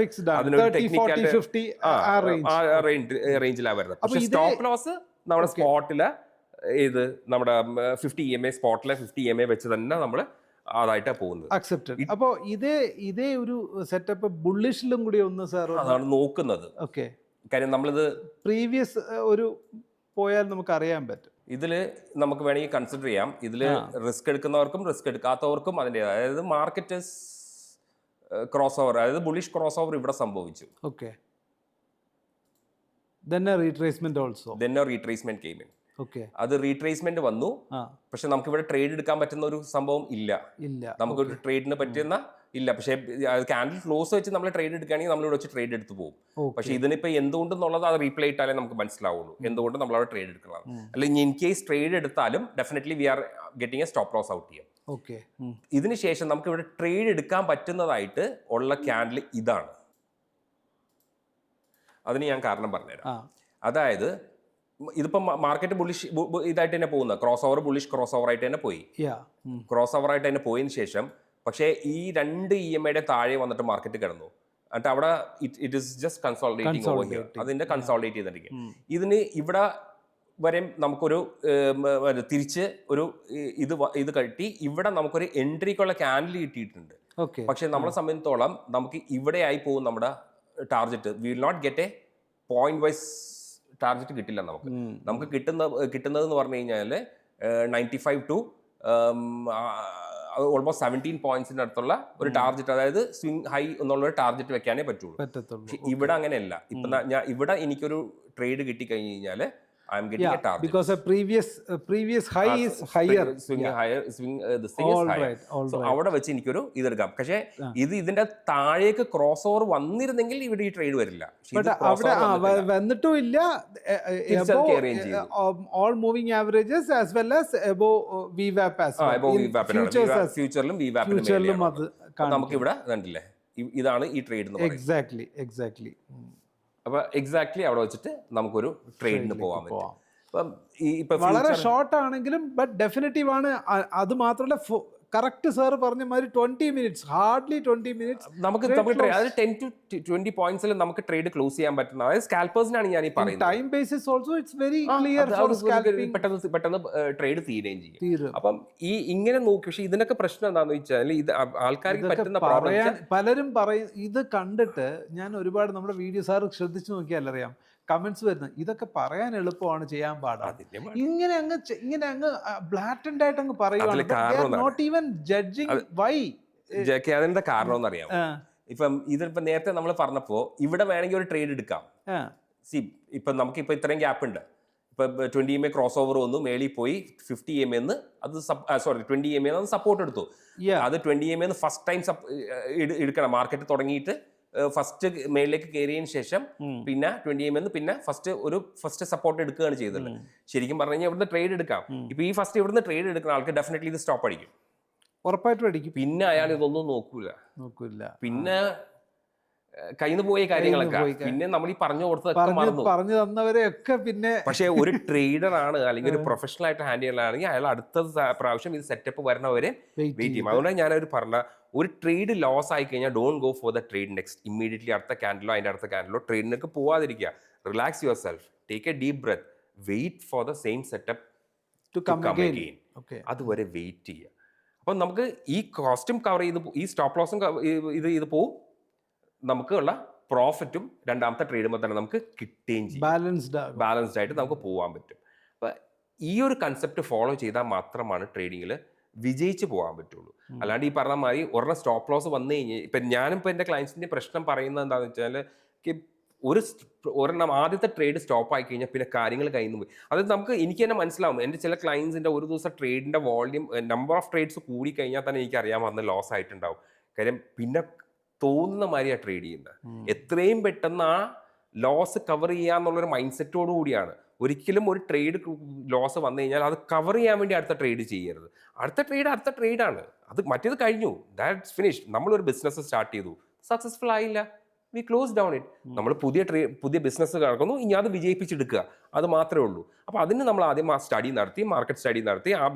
റേഞ്ചിലാണ് വരുന്നത്. പക്ഷെ സ്റ്റോപ്പ് ലോസ് നമ്മുടെ സ്പോട്ടില് ഇത് നമ്മുടെ 50 EMA സ്പോട്ടിലെ 50 EMA വെച്ച് തന്നെ നമ്മൾ അതായിട്ടാണ് പോകുന്നത്. അക്സെപ്റ്റഡ്. അപ്പോൾ ഇതേ ഒരു സെറ്റപ്പ് ബുള്ളിഷിലും കൂടി ഒന്ന് സാർ അതാണ് നോക്കുന്നത്. ഓക്കെ, കാര്യം നമ്മളിത് പ്രീവിയസ് ഒരു പോയാൽ നമുക്ക് അറിയാൻ പറ്റും. ഇതില് നമുക്ക് വേണമെങ്കിൽ കൺസിഡർ ചെയ്യാം. ഇതില് റിസ്ക് എടുക്കുന്നവർക്കും റിസ്ക് എടുക്കാത്തവർക്കും അതിൻ്റെ, അതായത് മാർക്കറ്റ് ക്രോസ് ഓവർ, അതായത് ബുള്ളിഷ് ക്രോസ് ഓവർ ഇവിടെ സംഭവിച്ചു. Okay, then a retracement came in. അത് റീട്രേസ്മെന്റ് വന്നു. പക്ഷെ നമുക്ക് ഇവിടെ ട്രേഡ് എടുക്കാൻ പറ്റുന്ന ഒരു സംഭവം ഇല്ല. നമുക്ക് ട്രേഡിന് പറ്റുന്ന ഇല്ല. പക്ഷെ ക്യാൻഡിൽ ക്ലോസ് വെച്ച് നമ്മൾ ട്രേഡ് എടുക്കുകയാണെങ്കിൽ നമ്മൾ ഇവിടെ വെച്ച് ട്രേഡ് എടുത്ത് പോകും. പക്ഷെ ഇതിനിപ്പോ എന്തുകൊണ്ടെന്നുള്ളത് അത് റീപ്ലേ ഇട്ടാലേ നമുക്ക് മനസ്സിലാവുള്ളൂ എന്തുകൊണ്ട് നമ്മൾ അവിടെ ട്രേഡ് എടുക്കണം. അല്ലെങ്കിൽ ഇൻ കേസ് ട്രേഡ് എടുത്താലും definitely we are getting a stop loss out ചെയ്യാം. ഇതിനുശേഷം നമുക്ക് ഇവിടെ ട്രേഡ് എടുക്കാൻ പറ്റുന്നതായിട്ട് ഉള്ള ക്യാൻഡിൽ ഇതാണ്. അതിന് ഞാൻ കാരണം പറഞ്ഞുതരാം. അതായത് ഇതിപ്പോ മാർക്കറ്റ് ബുള്ളിഷ് ഇതായിട്ട് തന്നെ പോകുന്നത്, cross over bullish cross over ആയിട്ട് തന്നെ പോയി. ക്രോസ് ഓവർ ആയിട്ട് തന്നെ പോയതിന് ശേഷം പക്ഷേ ഈ 2 EMA താഴെ വന്നിട്ട് മാർക്കറ്റ് കിടന്നു. എന്നിട്ട് അവിടെ it is just consolidating over here. അതിന്റെ കൺസോളിഡേറ്റ് ചെയ്തിരിക്കും. ഇതിന് ഇവിടെ വരെ നമുക്കൊരു തിരിച്ച് ഒരു ഇത് കട്ടി ഇവിടെ നമുക്കൊരു എൻട്രിക്കുള്ള ക്യാൻഡിൽ കിട്ടിയിട്ടുണ്ട്. പക്ഷെ നമ്മളെ സംബന്ധിച്ചോളം നമുക്ക് ഇവിടെ ആയി പോകും നമ്മുടെ target. We will not get a point wise target കിട്ടില്ല. നമുക്ക് കിട്ടുന്നതെന്ന് പറഞ്ഞു കഴിഞ്ഞാൽ 95 to ഓൾമോസ്റ്റ് 17 പോയിന്റ്സിന്റെ അടുത്തുള്ള ഒരു ടാർഗറ്റ്, അതായത് സ്വിംഗ് ഹൈ എന്നുള്ള ഒരു ടാർഗറ്റ് വെക്കാനേ പറ്റുള്ളൂ. പക്ഷെ ഇവിടെ അങ്ങനെയല്ല. ഇപ്പൊ ഇവിടെ എനിക്കൊരു ട്രേഡ് കിട്ടി കഴിഞ്ഞു കഴിഞ്ഞാൽ I am getting a target because a previous high is higher. This thing is higher. So അവിടെ വെച്ച് എനിക്കൊരു ഇതെടുക്കാം. പക്ഷേ ഇതിന്റെ താഴേക്ക് ക്രോസ് ഓവർ വന്നിരുന്നെങ്കിൽ ഇവിടെ ഈ ട്രേഡ് വരില്ല. വന്നിട്ടും ഇല്ല. All moving averages as well as above VWAP as well. ഫ്യൂച്ചറിലും നമുക്ക് ഇവിടെ കണ്ടില്ലേ, ഇതാണ് ഈ ട്രേഡ് എന്ന് പറയുന്നത്. എക്സാക്ട്ലി. അപ്പൊ എക്സാക്ട്ലി അവിടെ വെച്ചിട്ട് നമുക്കൊരു ട്രേഡിന് പോകാൻ പറ്റും. വളരെ ഷോർട്ട് ആണെങ്കിലും ബട്ട് ഡെഫിനറ്റീവ് ആണ്. അത് മാത്രമല്ല, കറക്റ്റ് സാർ പറഞ്ഞ മാതിരി 20 മിനിറ്റ്സ്, ഹാർഡ്ലി 20 മിനിറ്റ്സ് നമുക്ക് 10 to 20 പോയിന്റ്സിൽ നമുക്ക് ട്രേഡ് ക്ലോസ് ചെയ്യാൻ പറ്റുന്ന, അതായത് സ്കാൽപ്പേഴ്സിനാണ് ഞാൻ ഈ പറയുന്നത്. Time basis also it's very clear for scalping. പെട്ടെന്ന് ട്രേഡ് തീരുകയും ചെയ്യും. അപ്പം ഈ ഇങ്ങനെ നോക്കി. പക്ഷെ ഇതിനൊക്കെ പ്രശ്നം എന്താണെന്ന് വെച്ചാൽ ഇത് ആൾക്കാർക്ക് പറ്റുന്ന പലരും പറയും. ഇത് കണ്ടിട്ട് ഞാൻ ഒരുപാട് നമ്മുടെ വീഡിയോ സാർ ശ്രദ്ധിച്ചു നോക്കിയാൽ അറിയാം, കമന്റ്സ് വരുന്നത്. ഇതൊക്കെ പറയാൻ എളുപ്പമാണ്, ചെയ്യാൻ പാടാണ്. ഇങ്ങനെ അങ്ങ് ബ്ലാറ്റന്റ് ആയിട്ട് അങ്ങ് പറയുവാണ്. Not even judging why. അതിന്റെ കാരണം എന്നറിയാം. ഇതിപ്പോ നേരത്തെ നമ്മൾ പറഞ്ഞപ്പോ ഇവിടെ വേണമെങ്കിൽ ഒരു ട്രേഡ് എടുക്കാം. ഇപ്പൊ നമുക്കിപ്പോ ഇത്രയും ഗ്യാപ്പ് ഉണ്ട്. ഇപ്പൊ 20 MA ക്രോസ് ഓവർ വന്നു, മേളിൽ പോയി 50 MA അത് 20 MA സപ്പോർട്ട് എടുത്തു. അത് 20 MA ഫസ്റ്റ് ടൈം എടുക്കണം. മാർക്കറ്റ് തുടങ്ങിയിട്ട് ഫസ്റ്റ് മേളിലേക്ക് കയറിയതിന് ശേഷം പിന്നെ 20 MA പിന്നെ ഫസ്റ്റ് സപ്പോർട്ട് എടുക്കുകയാണ് ചെയ്തത്. ശരിക്കും പറഞ്ഞു കഴിഞ്ഞാൽ ഇവിടുന്ന് ട്രേഡ് എടുക്കാം. ഇപ്പൊ ഈ ഫസ്റ്റ് ഇവിടുന്ന് ട്രേഡ് എടുക്കുന്ന ആൾക്ക് ഡെഫിനറ്റ്ലി ഇത് സ്റ്റോപ്പ് അടിക്കും, ഉറപ്പായിട്ടും അടിക്കും. പിന്നെ അയാൾ ഇതൊന്നും നോക്കൂല. പിന്നെ കയ്യിൽ നിന്ന് പോയ കാര്യങ്ങളൊക്കെ പിന്നെ നമ്മൾ ഈ പറഞ്ഞു തന്നവരെയൊക്കെ പിന്നെ. പക്ഷെ ഒരു ട്രേഡർ ആണ് അല്ലെങ്കിൽ ഒരു പ്രൊഫഷണൽ ആയിട്ട് ഹാൻഡിൽ ചെയ്യുകയാണെങ്കിൽ അയാൾ അടുത്ത പ്രാവശ്യം ഇത് സെറ്റപ്പ് വരണവരെ വെയിറ്റ് ചെയ്യും. അതുകൊണ്ടാണ് ഞാനൊരു പറഞ്ഞ, ഒരു ട്രേഡ് ലോസ് ആയി കഴിഞ്ഞാൽ don't go for the trade next. Immediately അടുത്ത ക്യാൻഡിലോ അതിന്റെ അടുത്ത ക്യാൻഡിലോ ട്രേഡിനൊക്കെ പോവാതിരിക്കുക. Relax yourself, take a deep breath, wait for the same setup to come again. അതുവരെ വെയിറ്റ് ചെയ്യുക. അപ്പം നമുക്ക് ഈ കോസ്റ്റും കവർ ചെയ്ത് ഈ സ്റ്റോപ്പ് ലോസും ഇത് പോവും, നമുക്കുള്ള പ്രോഫിറ്റും രണ്ടാമത്തെ ട്രേഡുമ്പോൾ തന്നെ നമുക്ക് കിട്ടുകയും ചെയ്യും. ബാലൻസ്ഡ് ആയിട്ട് നമുക്ക് പോകാൻ പറ്റും. അപ്പം ഈ ഒരു കൺസെപ്റ്റ് ഫോളോ ചെയ്താൽ മാത്രമാണ് ട്രേഡിങ്ങിൽ വിജയിച്ച് പോകാൻ പറ്റുള്ളൂ. അല്ലാണ്ട് ഈ പറഞ്ഞ മാതിരി ഒരെണ്ണം സ്റ്റോപ്പ് ലോസ് വന്നു കഴിഞ്ഞാൽ, ഇപ്പം ഞാനിപ്പോൾ എൻ്റെ ക്ലയൻസിൻ്റെ പ്രശ്നം പറയുന്നത് എന്താണെന്ന് വെച്ചാൽ, ഒരെണ്ണം ആദ്യത്തെ ട്രേഡ് സ്റ്റോപ്പ് ആയി കഴിഞ്ഞാൽ പിന്നെ കാര്യങ്ങൾ കയ്യിൽ നിന്ന് പോയി. അത് എനിക്ക് തന്നെ മനസ്സിലാവും. എൻ്റെ ചില ക്ലയൻസിൻ്റെ ഒരു ദിവസം ട്രേഡിൻ്റെ വോള്യൂം നമ്പർ ഓഫ് ട്രേഡ്സ് കൂടി കഴിഞ്ഞാൽ തന്നെ എനിക്കറിയാൻ വന്ന് ലോസ് ആയിട്ടുണ്ടാവും. കാര്യം പിന്നെ തോന്നുന്ന മാതിരിയാണ് ട്രേഡ് ചെയ്യുന്നത്. എത്രയും പെട്ടെന്ന് ആ ലോസ് കവർ ചെയ്യാന്നുള്ളൊരു മൈൻഡ് സെറ്റോടു കൂടിയാണ്. ഒരിക്കലും ഒരു ട്രേഡ് ലോസ് വന്നു കഴിഞ്ഞാൽ അത് കവർ ചെയ്യാൻ വേണ്ടി അടുത്ത ട്രേഡ് ചെയ്യരുത്. അടുത്ത ട്രേഡാണ് അത്. മറ്റേത് കഴിഞ്ഞു, ദാറ്റ്സ് ഫിനിഷ്. നമ്മളൊരു ബിസിനസ് സ്റ്റാർട്ട് ചെയ്തു, സക്സസ്ഫുൾ ആയില്ല, വി ക്ലോസ് ഡൗൺ ഇറ്റ്. നമ്മൾ പുതിയ ബിസിനസ് നടക്കുന്നു, ഇനി അത് വിജയിപ്പിച്ചെടുക്കുക, അത് മാത്രമേ ഉള്ളൂ. അപ്പോൾ അതിന് നമ്മൾ ആദ്യം ആ സ്റ്റഡി നടത്തി, മാർക്കറ്റ് സ്റ്റഡി നടത്തി, ആ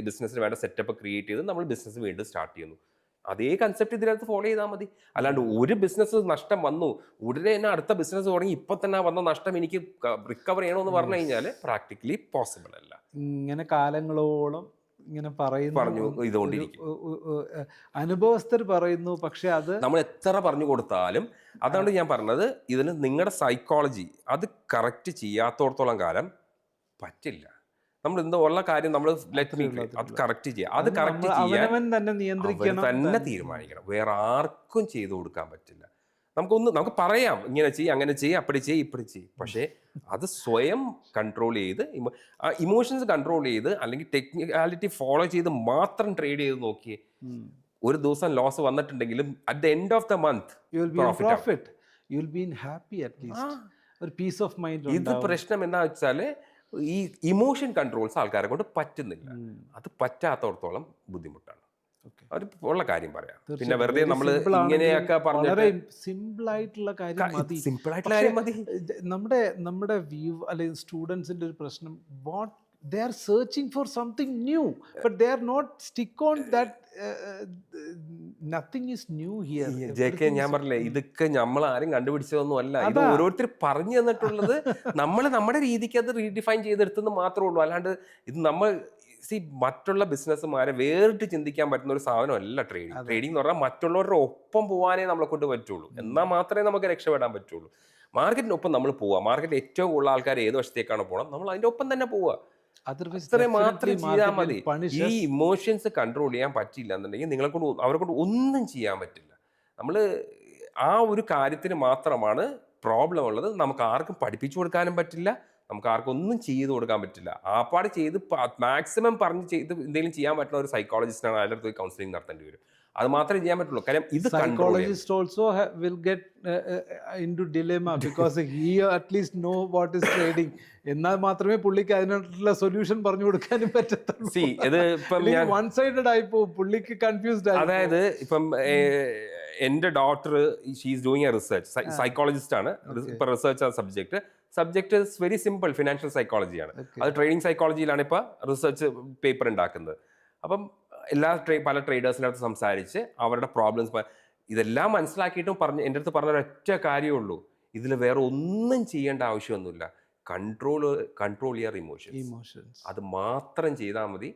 ബിസിനസ്സിന് വേണ്ട സെറ്റപ്പ് ക്രിയേറ്റ് ചെയ്ത് നമ്മൾ ബിസിനസ് വീണ്ടും സ്റ്റാർട്ട് ചെയ്യുന്നു. അതേ കൺസെപ്റ്റ് ഇതിനകത്ത് ഫോളോ ചെയ്താൽ മതി. അല്ലാണ്ട് ഒരു ബിസിനസ് നഷ്ടം വന്നു ഉടനെ തന്നെ അടുത്ത ബിസിനസ് തുടങ്ങി ഇപ്പൊ തന്നെ വന്ന നഷ്ടം എനിക്ക് റിക്കവർ ചെയ്യണമെന്ന് പറഞ്ഞു കഴിഞ്ഞാൽ പ്രാക്ടിക്കലി പോസിബിൾ അല്ല. ഇങ്ങനെ കാലങ്ങളോളം ഇങ്ങനെ പറഞ്ഞു ഇതുകൊണ്ടിരിക്കും, അനുഭവസ്ഥർ പറയുന്നു. പക്ഷെ അത് നമ്മൾ എത്ര പറഞ്ഞു കൊടുത്താലും, അതാണ് ഞാൻ പറഞ്ഞത്, ഇതിന് നിങ്ങളുടെ സൈക്കോളജി അത് കറക്റ്റ് ചെയ്യാത്തോടത്തോളം കാലം പറ്റില്ല. നമ്മൾ എന്തോ ഉള്ള കാര്യം നമ്മൾ അത് കറക്റ്റ് ചെയ്യുക. അത് കറക്റ്റ് ചെയ്യാൻ തന്നെ തീരുമാനിക്കണം. വേറെ ആർക്കും ചെയ്തു കൊടുക്കാൻ പറ്റില്ല. നമുക്ക് പറയാം, ഇങ്ങനെ ചെയ്യും, അങ്ങനെ ചെയ്യും, അപ്പടി ചെയ്യും, ഇപ്പടി ചെയ്യും. പക്ഷേ അത് സ്വയം കൺട്രോൾ ചെയ്ത്, ഇമോഷൻസ് കൺട്രോൾ ചെയ്ത്, അല്ലെങ്കിൽ ടെക്നിക്കാലിറ്റി ഫോളോ ചെയ്ത് മാത്രം ട്രേഡ് ചെയ്ത് നോക്കിയേ, ഒരു ദിവസം ലോസ് വന്നിട്ടുണ്ടെങ്കിലും at the end of the month profit, you will be happy, at least ഒരു പീസ് ഓഫ് മൈൻഡ്. ഇത് പ്രശ്നം എന്താ വെച്ചാല്, ഈ ഇമോഷൻ കൺട്രോൾസ് ആൾക്കാരെ കൊണ്ട് പറ്റുന്നില്ല. അത് പറ്റാത്തോടത്തോളം ബുദ്ധിമുട്ടാണ്. ഉള്ള കാര്യം പറയാം. പിന്നെ വെറുതെ നമ്മൾ ഇങ്ങനെയൊക്കെ പറഞ്ഞിട്ട് സിമ്പിൾ ആയിട്ടുള്ള കാര്യം മതി. നമ്മുടെ വ്യൂ അല്ലെങ്കിൽ സ്റ്റുഡൻസിന്റെ ഒരു പ്രശ്നം, what they are searching for something new, but they are not stick on that. Nothing is new here. JK, ഞാൻ പറഞ്ഞില്ലേ, ഇതൊക്കെ നമ്മൾ ആരും കണ്ടുപിടിച്ചതൊന്നും അല്ല. ഇത് ഓരോരുത്തർ പറഞ്ഞു തന്നിട്ടുള്ളത് നമ്മൾ നമ്മുടെ രീതിക്ക് അത് റീഡിഫൈൻ ചെയ്തെടുത്തെന്ന് മാത്രമേ ഉള്ളൂ. അല്ലാണ്ട് ഇത് നമ്മൾ മറ്റുള്ള ബിസിനസ്സുമാരെ വേറിട്ട് ചിന്തിക്കാൻ പറ്റുന്ന ഒരു സാധനമല്ല ട്രേഡിങ്. ട്രേഡിംഗ് എന്ന് പറഞ്ഞാൽ മറ്റുള്ളവരുടെ ഒപ്പം പോകാനേ നമ്മളെ കൊണ്ട് പറ്റുള്ളൂ. എന്നാൽ മാത്രമേ നമുക്ക് രക്ഷപ്പെടാൻ പറ്റുള്ളൂ. മാർക്കറ്റിനൊപ്പം നമ്മൾ പോവുക. മാർക്കറ്റിൽ ഏറ്റവും കൂടുതൽ ആൾക്കാർ ഏത് വശത്തേക്കാണ് പോകണം, നമ്മൾ അതിൻ്റെ ഒപ്പം തന്നെ പോവുക. അത്രയും മാത്രം ചെയ്താൽ മതി. ഈ ഇമോഷൻസ് കൺട്രോൾ ചെയ്യാൻ പറ്റില്ല എന്നുണ്ടെങ്കിൽ അവരെ കൊണ്ട് ഒന്നും ചെയ്യാൻ പറ്റില്ല. നമ്മൾ ആ ഒരു കാര്യത്തിന് മാത്രമാണ് പ്രോബ്ലം ഉള്ളത്. നമുക്ക് ആർക്കും പഠിപ്പിച്ചു കൊടുക്കാനും പറ്റില്ല, നമുക്ക് ആർക്കും ഒന്നും ചെയ്ത് കൊടുക്കാൻ പറ്റില്ല. ആപ്പാട് ചെയ്ത് മാക്സിമം പറഞ്ഞ് ചെയ്ത് എന്തെങ്കിലും ചെയ്യാൻ പറ്റുന്ന ഒരു സൈക്കോളജിസ്റ്റാണ് അതിൻ്റെ അടുത്ത് കൗൺസിലിംഗ് നടത്തേണ്ടി വരും. അത് മാത്രമേ ചെയ്യാൻ പറ്റുള്ളൂ. കാര്യം ഇത് psychologist also will get into dilemma because he at least know what is trading. എന്നാൽ മാത്രമേ പുള്ളിക്ക് അതിനുള്ള സൊല്യൂഷൻ പറഞ്ഞു കൊടുക്കാനും പറ്റത്തുള്ളൂ. വൺ സൈഡഡ് ആയി പോകും, പുള്ളിക്ക് കൺഫ്യൂസ്ഡ് ആയി. അതായത് ഇപ്പം എൻ്റെ daughter, she is doing a research, psychologist ആണ്. ഇപ്പൊ research subject is very simple, financial സൈക്കോളജിയാണ്. അത് ട്രേഡിംഗ് സൈക്കോളജിയിലാണ് ഇപ്പൊ റിസർച്ച് പേപ്പർ ഉണ്ടാക്കുന്നത്. അപ്പം പല ട്രേഡേഴ്സിൻ്റെ അടുത്ത് സംസാരിച്ച് അവരുടെ പ്രോബ്ലംസ് ഇതെല്ലാം മനസ്സിലാക്കിയിട്ടും എൻ്റെ അടുത്ത് പറഞ്ഞ ഒരൊറ്റ കാര്യമേ ഉള്ളൂ, ഇതിൽ വേറെ ഒന്നും ചെയ്യേണ്ട ആവശ്യമൊന്നുമില്ല. കൺട്രോൾ യുവർ ഇമോഷൻസ്, അത് മാത്രം ചെയ്താൽ മതി,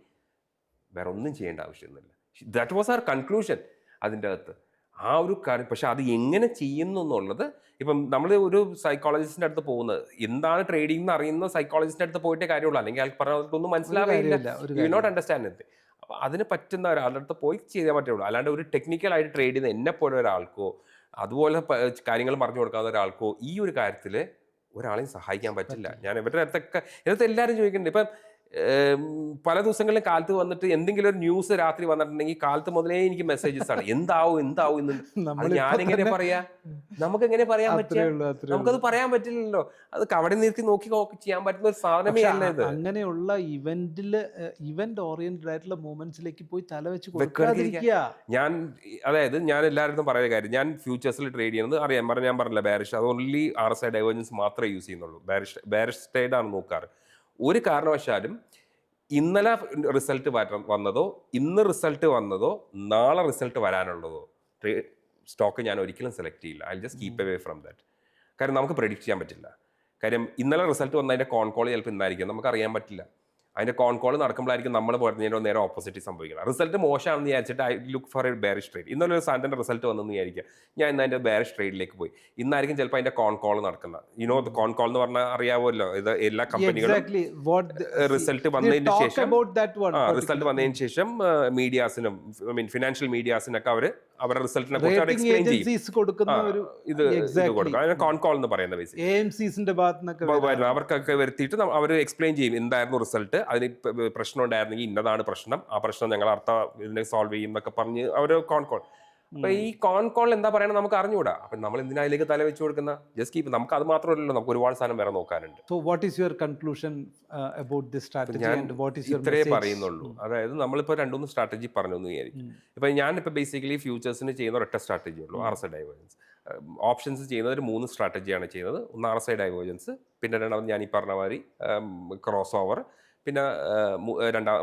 വേറെ ഒന്നും ചെയ്യേണ്ട ആവശ്യമൊന്നുമില്ല. ദാറ്റ് വാസ് അവർ കൺക്ലൂഷൻ അതിൻ്റെ അകത്ത്. ആ ഒരു കാര്യം. പക്ഷെ അത് എങ്ങനെ ചെയ്യുന്നു എന്നുള്ളത്, ഇപ്പം നമ്മൾ ഒരു സൈക്കോളജിസ്റ്റിന്റെ അടുത്ത് പോകുന്നത്, എന്താണ് ട്രേഡിംഗ് എന്ന് അറിയുന്ന സൈക്കോളജിസ്റ്റിന്റെ അടുത്ത് പോയിട്ടേ കാര്യമുള്ളൂ, അല്ലെങ്കിൽ അയാൾക്ക് പറഞ്ഞതൊന്നും മനസ്സിലാവില്ല, you will not understand it. അപ്പോൾ അതിന് പറ്റുന്ന ഒരാളുടെ അടുത്ത് പോയി ചെയ്യാൻ പറ്റുള്ളൂ. അല്ലാണ്ട് ഒരു ടെക്നിക്കലായിട്ട് ട്രേഡ് ചെയ്യുന്ന എന്നെ പോലെ ഒരാൾക്കോ അതുപോലെ കാര്യങ്ങൾ പറഞ്ഞു കൊടുക്കാവുന്ന ഒരാൾക്കോ ഈ ഒരു കാര്യത്തിൽ ഒരാളെയും സഹായിക്കാൻ പറ്റില്ല. ഞാൻ ഇവരുടെ അടുത്തൊക്കെ എല്ലാവരും ചോദിക്കുന്നുണ്ട്. ഇപ്പം പല ദിവസങ്ങളിലും കാലത്ത് വന്നിട്ട് എന്തെങ്കിലും ഒരു ന്യൂസ് രാത്രി വന്നിട്ടുണ്ടെങ്കിൽ കാലത്ത് മുതലേ എനിക്ക് മെസ്സേജസ് ആണ്, എന്താവും എന്ന്. ഞാനെങ്ങനെ പറയാ, നമുക്ക് എങ്ങനെ പറയാൻ പറ്റുക? നമുക്കത് പറയാൻ പറ്റില്ലല്ലോ. അത് കവടി നിർത്തി നോക്കി ചെയ്യാൻ പറ്റുന്ന ഒരു സാധനമേ അല്ല ഇത്. അങ്ങനെയുള്ള ഇവന്റ് ഓറിയന്റഡ് ആയിട്ടുള്ള മൂവ്മെന്റ്സിലേക്ക് പോയി തല വെച്ച് കൊടുക്കാതിരിക്കുക. ഞാൻ എല്ലാവരും പറയുന്ന കാര്യം, ഞാൻ ഫ്യൂച്ചേഴ്സിൽ ട്രേഡ് ചെയ്യുന്നത് അറിയാം. ഞാൻ പറഞ്ഞില്ല ബെയറിഷ്, അത് ഓൺലി RSI ഡൈവേർജൻസ് മാത്രമേ യൂസ് ചെയ്യുന്നുള്ളൂ. ബെയറിഷ് ട്രേഡ് ആണ് നോക്കാറ്. ഒരു കാരണവശാലും ഇന്നലെ റിസൾട്ട് വന്നതോ ഇന്ന് റിസൾട്ട് വന്നതോ നാളെ റിസൾട്ട് വരാനുള്ളതോ സ്റ്റോക്ക് ഞാൻ ഒരിക്കലും സെലക്ട് ചെയ്യില്ല. I just keep away from that. കാര്യം നമുക്ക് പ്രെഡിക്റ്റ് ചെയ്യാൻ പറ്റില്ല. കാര്യം ഇന്നലെ റിസൾട്ട് വന്നതിൻ്റെ കോൺ കോൾ ചിലപ്പോൾ ഇന്നായിരിക്കും, നമുക്ക് അറിയാൻ പറ്റില്ല. അതിൻ്റെ കോൺ കോൾ നടക്കുമ്പോഴായിരിക്കും നമ്മൾ പറഞ്ഞതിൻ്റെ നേരെ ഓപ്പോസിറ്റ് സംഭവിക്കണം. റിസൾട്ട് മോശമാണെന്ന് വിചാരിച്ചിട്ട് I look for A bearish trade. ഇന്നലെ ഒരു സാധനത്തിൻ്റെ റിസൾട്ട് വന്നെന്ന് വിചാരിക്കുക, ഞാൻ ഇന്ന് അതിൻ്റെ ബെയറിഷ് ട്രേഡിലേക്ക് പോയി. ഇന്നായിരിക്കും ചിലപ്പോൾ അതിൻ്റെ കോൺ കോൾ നടക്കുന്നത്. കോൺ കോൾ എന്ന് പറഞ്ഞാൽ അറിയാമല്ലോ, ഇത് എല്ലാ കമ്പനികളും റിസൾട്ട് വന്നതിന് ശേഷം മീഡിയാസിനും ഫിനാൻഷ്യൽ മീഡിയാസിനൊക്കെ അവരുടെ റിസൾട്ടിനെ കുറിച്ച് അവർ എക്സ്പ്ലെയിൻ ചെയ്യും. ഇത് കൊടുക്കും. അതിന് കോൺ കോൾ എന്ന് പറയുന്ന അവർക്കൊക്കെ വരുത്തിയിട്ട് അവർ എക്സ്പ്ലെയിൻ ചെയ്യും എന്തായിരുന്നു റിസൾട്ട്, അതിന് പ്രശ്നം ഉണ്ടായിരുന്നെങ്കിൽ ഇന്നതാണ് പ്രശ്നം, ആ പ്രശ്നം ഞങ്ങൾ ഇതിനെ സോൾവ് ചെയ്യും എന്നൊക്കെ പറഞ്ഞ് അവർ കോൺ കോൾ. അപ്പൊ ഈ കോൺ കോൾ എന്താ പറയണത് നമുക്ക് അറിഞ്ഞുകൂടാ. അപ്പൊ നമ്മൾ എന്തിനാ അതിലേക്ക് തല വെച്ച് കൊടുക്കുന്ന? Just keep. നമുക്ക് അത് മാത്രമല്ലല്ലോ, നമുക്ക് ഒരുപാട് സാധനം വേറെ നോക്കാനുണ്ട്. ഇത്രേ പറയുന്നുള്ളൂ. അതായത് നമ്മളിപ്പോൾ 2-3 സ്ട്രാറ്റജി പറഞ്ഞു എന്ന് വിചാരിക്കും. ഇപ്പൊ ഞാനിപ്പോൾ ബേസിക്കലി ഫ്യൂച്ചേഴ്സിന് ചെയ്യുന്ന ഒരൊറ്റ സ്ട്രാറ്റജി ഉള്ളൂ, RSI ഡൈവേർജൻസ്. ഓപ്ഷൻസ് ചെയ്യുന്നത് ഒരു 3 സ്ട്രാറ്റജിയാണ് ചെയ്യുന്നത്. ഒന്ന് RSI ഡൈവേർജൻസ്, പിന്നെ രണ്ടാമത് ഞാൻ ഈ പറഞ്ഞ മാതിരി ക്രോസ് ഓവർ, പിന്നെ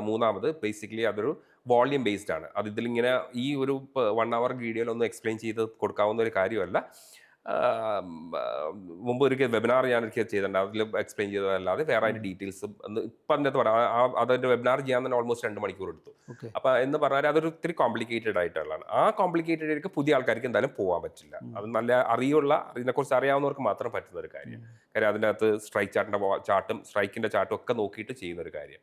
മൂന്നാമത് ബേസിക്കലി അതൊരു വോളിയം ബേസ്ഡ് ആണ്. അത് ഇതിലിങ്ങനെ ഈ ഒരു 1 hour വീഡിയോയിലൊന്നും എക്സ്പ്ലെയിൻ ചെയ്ത് കൊടുക്കാവുന്ന ഒരു കാര്യമല്ല. മുമ്പ് ഒരിക്കൽ വെബിനാർ ഞാനൊരിക്കൽ ചെയ്തിട്ടുണ്ട്, അതിൽ എക്സ്പ്ലെയിൻ ചെയ്തതല്ലാതെ വേറെ അതിൻ്റെ ഡീറ്റെയിൽസും ഇപ്പം അതിനകത്ത് പറയാം. അതിൻ്റെ വെബിനാർ ചെയ്യാൻ തന്നെ ഓൾമോസ്റ്റ് 2 മണിക്കൂർ എടുത്തു. അപ്പം എന്ന് പറഞ്ഞാൽ അതൊരു ഒത്തിരി കോംപ്ലിക്കേറ്റഡ് ആയിട്ടുള്ളതാണ്. ആ കോംപ്ലിക്കേറ്റഡിലേക്ക് പുതിയ ആൾക്കാർക്ക് എന്തായാലും പോകാൻ പറ്റില്ല. അത് നല്ല ഇതിനെക്കുറിച്ച് അറിയാവുന്നവർക്ക് മാത്രം പറ്റുന്ന ഒരു കാര്യം. കാര്യം അതിൻ്റെ അകത്ത് സ്ട്രൈക്ക് ചാർട്ടും സ്ട്രൈക്കിൻ്റെ ചാർട്ടും ഒക്കെ നോക്കിയിട്ട് ചെയ്യുന്ന ഒരു കാര്യം.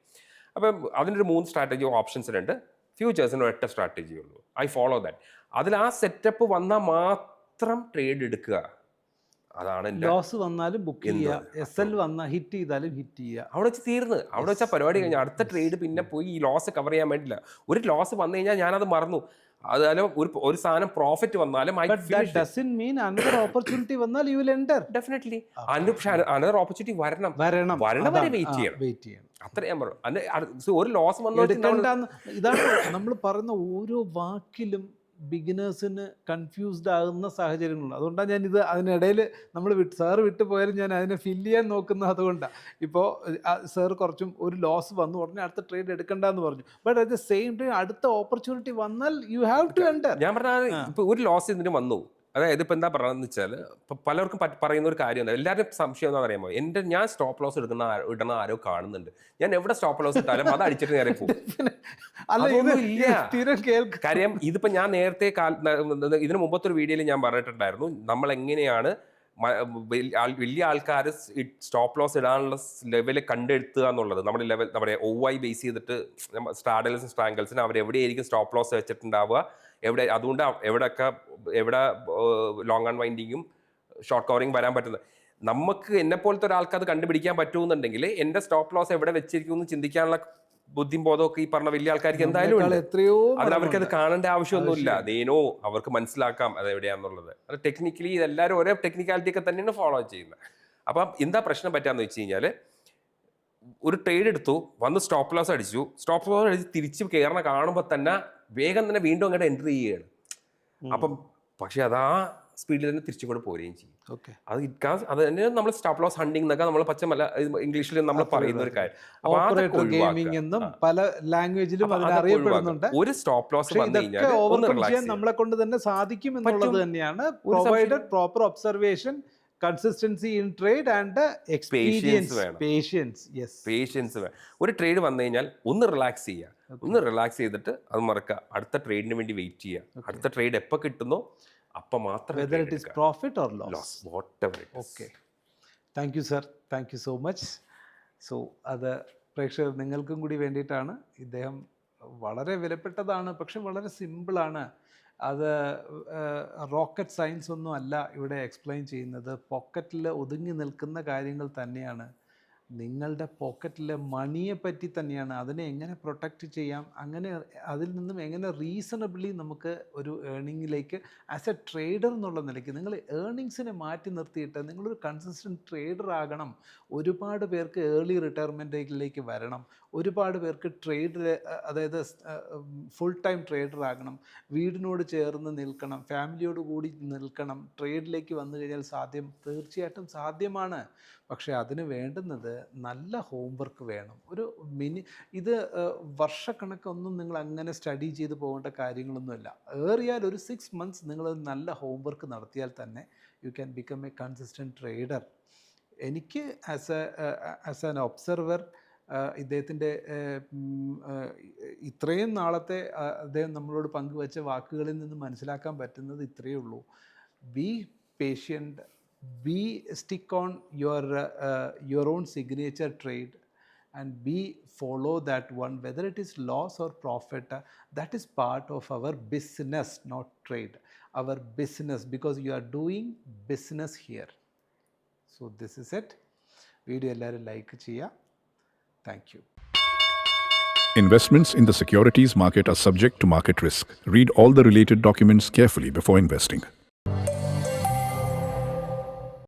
അപ്പം അതിനൊരു 3 സ്ട്രാറ്റജി ഓപ്ഷൻസിലുണ്ട്. ഫ്യൂച്ചേഴ്സിന് ഒറ്റ സ്ട്രാറ്റജി ഉള്ളൂ. I follow that. അതിൽ ആ സെറ്റപ്പ് വന്നാൽ മാത്രം ട്രേഡ് എടുക്കുക. അതാണ് ലോസ് വന്നാലും ബുക്ക് ചെയ്യുക, SL വന്നാൽ ഹിറ്റ് ചെയ്താലും ഹിറ്റ് ചെയ്യുക. അവിടെ വെച്ച് തീർന്ന്. അവിടെ വെച്ചാൽ പരിപാടി കഴിഞ്ഞാൽ അടുത്ത ട്രേഡ് പിന്നെ പോയി ഈ ലോസ് കവർ ചെയ്യാൻ വേണ്ടിയില്ല. ഒരു ലോസ് വന്നു കഴിഞ്ഞാൽ ഞാനത് മറന്നു. അതായത് ഒരു സാധനം പ്രോഫിറ്റ് വന്നാലും ഓപ്പർച്യൂണിറ്റി വന്നാൽ you will enter definitely. Another opportunity വരണം വരെ വെയിറ്റ് ചെയ്യണം. അത്ര ഞാൻ പറഞ്ഞു. ഒരു ലോസ് വന്നു. ഇതാണ് നമ്മൾ പറയുന്ന ഓരോ വാക്കിലും ബിഗിനേഴ്സിന് കൺഫ്യൂസ്ഡ് ആകുന്ന സാഹചര്യങ്ങളുണ്ട്. അതുകൊണ്ടാണ് ഞാനിത് അതിനിടയിൽ നമ്മൾ സാറ് വിട്ടു പോയാലും ഞാൻ അതിനെ ഫില്ല് ചെയ്യാൻ നോക്കുന്നത്. അതുകൊണ്ടാണ് ഇപ്പോൾ സാർ കുറച്ചും ഒരു ലോസ് വന്നു ഉടനെ അടുത്ത ട്രേഡ് എടുക്കണ്ടെന്ന് പറഞ്ഞു. But at the same time അടുത്ത ഓപ്പർച്യൂണിറ്റി വന്നാൽ യു ഹാവ് ടു എൻ്റർ. ഞാൻ പറഞ്ഞാൽ ഇപ്പോൾ ഒരു ലോസ് ഇതിന് വന്നു, അതായത് ഇപ്പം എന്താ പറയുകയെന്ന് വെച്ചാൽ, ഇപ്പം പലർക്കും പറയുന്ന ഒരു കാര്യമുണ്ട്. എല്ലാവരും സംശയം എന്താണെന്ന് അറിയാമോ, ഞാൻ സ്റ്റോപ്പ് ലോസ് ഇടുന്ന ആരോ കാണുന്നുണ്ട്, ഞാൻ എവിടെ സ്റ്റോപ്പ് ലോസ് ഇട്ടാലും അത് അടിച്ചിട്ട് നേരെ പോകും. കാര്യം ഇതിപ്പോൾ ഞാൻ നേരത്തെ ഇതിന് മുമ്പത്തെ ഒരു വീഡിയോയിൽ ഞാൻ പറഞ്ഞിട്ടുണ്ടായിരുന്നു, നമ്മൾ എങ്ങനെയാണ് വലിയ ആൾക്കാർ സ്റ്റോപ്പ് ലോസ് ഇടാനുള്ള ലെവൽ കണ്ടെടുത്തുക എന്നുള്ളത്. നമ്മുടെ OI ബേസ് ചെയ്തിട്ട് സ്ട്രാഡൽസും സ്ട്രാങ്കിൾസിനും അവരെവിടെയായിരിക്കും സ്റ്റോപ്പ് ലോസ് വെച്ചിട്ടുണ്ടാവുക, അതുകൊണ്ട് എവിടെ ലോങ് ആൻഡ് വൈൻഡിങ്ങും ഷോർട്ട് കവറിങ് വരാൻ പറ്റുന്നത്. നമുക്ക് എന്നെപ്പോലത്തെ ഒരാൾക്ക് അത് കണ്ടുപിടിക്കാൻ പറ്റുമെന്നുണ്ടെങ്കിൽ എൻ്റെ സ്റ്റോപ്പ് ലോസ് എവിടെ വെച്ചിരിക്കും എന്ന് ചിന്തിക്കാനുള്ള ബുദ്ധിയും ബോധമൊക്കെ ഈ പറഞ്ഞ വലിയ ആൾക്കാർക്ക് എന്തായാലും അത് അവർക്ക് അത് കാണേണ്ട ആവശ്യമൊന്നുമില്ല. അതേനോ അവർക്ക് മനസ്സിലാക്കാം അത് എവിടെയാണെന്നുള്ളത്. അത് ടെക്നിക്കലി ഇതെല്ലാവരും ഒരേ ടെക്നിക്കാലിറ്റി ഒക്കെ തന്നെയാണ് ഫോളോ ചെയ്യുന്നത്. അപ്പം എന്താ പ്രശ്നം പറ്റാന്ന് വെച്ച് കഴിഞ്ഞാൽ, ഒരു ട്രേഡ് എടുത്തു, വന്ന് സ്റ്റോപ്പ് ലോസ് അടിച്ചു തിരിച്ച് കയറണ കാണുമ്പോൾ തന്നെ വേഗം തന്നെ വീണ്ടും അങ്ങോട്ട് എൻട്രി ചെയ്യുകയാണ്. അപ്പം പക്ഷെ അത് ആ സ്പീഡിൽ തന്നെ തിരിച്ചും കൂടെ പോരുകയും ചെയ്യും. അത് തന്നെ നമ്മൾ സ്റ്റോപ്പ് ലോസ് ഹണ്ടിങ് എന്നൊക്കെ നമ്മൾ പച്ചമല്ല ഇംഗ്ലീഷിൽ നമ്മൾ പറയുന്ന ഒരു കാര്യം. പല ലാംഗ്വേജിലും അറിയപ്പെടുന്നുണ്ട്. ഒരു സ്റ്റോപ്പ് ലോസ് വന്നു കഴിഞ്ഞാൽ നമ്മളെ കൊണ്ട് തന്നെ സാധിക്കും എന്നുള്ളത് തന്നെയാണ്. Provided proper observation, consistency in trade and experience, patience വേണം. ഒരു ട്രേഡ് വന്നു കഴിഞ്ഞാൽ ഒന്ന് റിലാക്സ് ചെയ്യുക. ഒന്ന് റിലാക്സ് ചെയ്തിട്ട് അത് മറക്കുക. അടുത്ത ട്രേഡിന് വേണ്ടി വെയിറ്റ് ചെയ്യുക. അടുത്ത ട്രേഡ് എപ്പോൾ കിട്ടുന്നോ അപ്പം മാത്രം whether it is profit or loss. whatever it is. Okay, thank you sir, thank you so much. So അത് പ്രേക്ഷകർ നിങ്ങൾക്കും കൂടി വേണ്ടിയിട്ടാണ്. ഇദ്ദേഹം വളരെ വിലപ്പെട്ടതാണ്, പക്ഷെ വളരെ സിമ്പിളാണ്. അത് റോക്കറ്റ് സയൻസ് ഒന്നും അല്ല ഇവിടെ എക്സ്പ്ലെയിൻ ചെയ്യുന്നത്. പോക്കറ്റിൽ ഒതുങ്ങി നിൽക്കുന്ന കാര്യങ്ങൾ തന്നെയാണ്. നിങ്ങളുടെ പോക്കറ്റിലെ മണിയെ പറ്റി തന്നെയാണ്. അതിനെ എങ്ങനെ പ്രൊട്ടക്റ്റ് ചെയ്യാം, അങ്ങനെ അതിൽ നിന്നും എങ്ങനെ റീസണബിളി നമുക്ക് ഒരു ഏർണിങ്ങിലേക്ക് ആസ് എ ട്രേഡർ എന്നുള്ള നിലയ്ക്ക് നിങ്ങൾ ഏർണിങ്സിനെ മാറ്റി നിർത്തിയിട്ട് നിങ്ങളൊരു കൺസിസ്റ്റൻറ്റ് ട്രേഡർ ആകണം. ഒരുപാട് പേർക്ക് ഏർലി റിട്ടയർമെൻറ്റിലേക്ക് വരണം. ഒരുപാട് പേർക്ക് ട്രേഡ്, അതായത് ഫുൾ ടൈം ട്രേഡർ ആകണം. വീടിനോട് ചേർന്ന് നിൽക്കണം, ഫാമിലിയോട് കൂടി നിൽക്കണം. ട്രേഡിലേക്ക് വന്നു കഴിഞ്ഞാൽ തീർച്ചയായിട്ടും സാധ്യമാണ്. പക്ഷേ അതിന് വേണ്ടുന്നത് നല്ല ഹോംവർക്ക് വേണം. ഇത് വർഷക്കണക്കൊന്നും നിങ്ങൾ അങ്ങനെ സ്റ്റഡി ചെയ്ത് പോകേണ്ട കാര്യങ്ങളൊന്നുമില്ല. ഏറിയാൽ ഒരു 6 months നിങ്ങൾ നല്ല ഹോംവർക്ക് നടത്തിയാൽ തന്നെ you can become A consistent trader. എനിക്ക് ആസ് ആൻ ഒബ്സർവർ ഇദ്ദേഹത്തിൻ്റെ ഇത്രയും നാളത്തെ അദ്ദേഹം നമ്മളോട് പങ്കുവച്ച വാക്കുകളിൽ നിന്ന് മനസ്സിലാക്കാൻ പറ്റുന്നത് ഇത്രയേ ഉള്ളൂ. B patient, stick on your own signature trade and follow that one, whether it is loss or profit. That is part of our business, not trade. Our business, because you are doing business here. So this is it. Video ellarum like cheya. Thank you. Investments in the securities market are subject to market risk. Read all the related documents carefully before investing.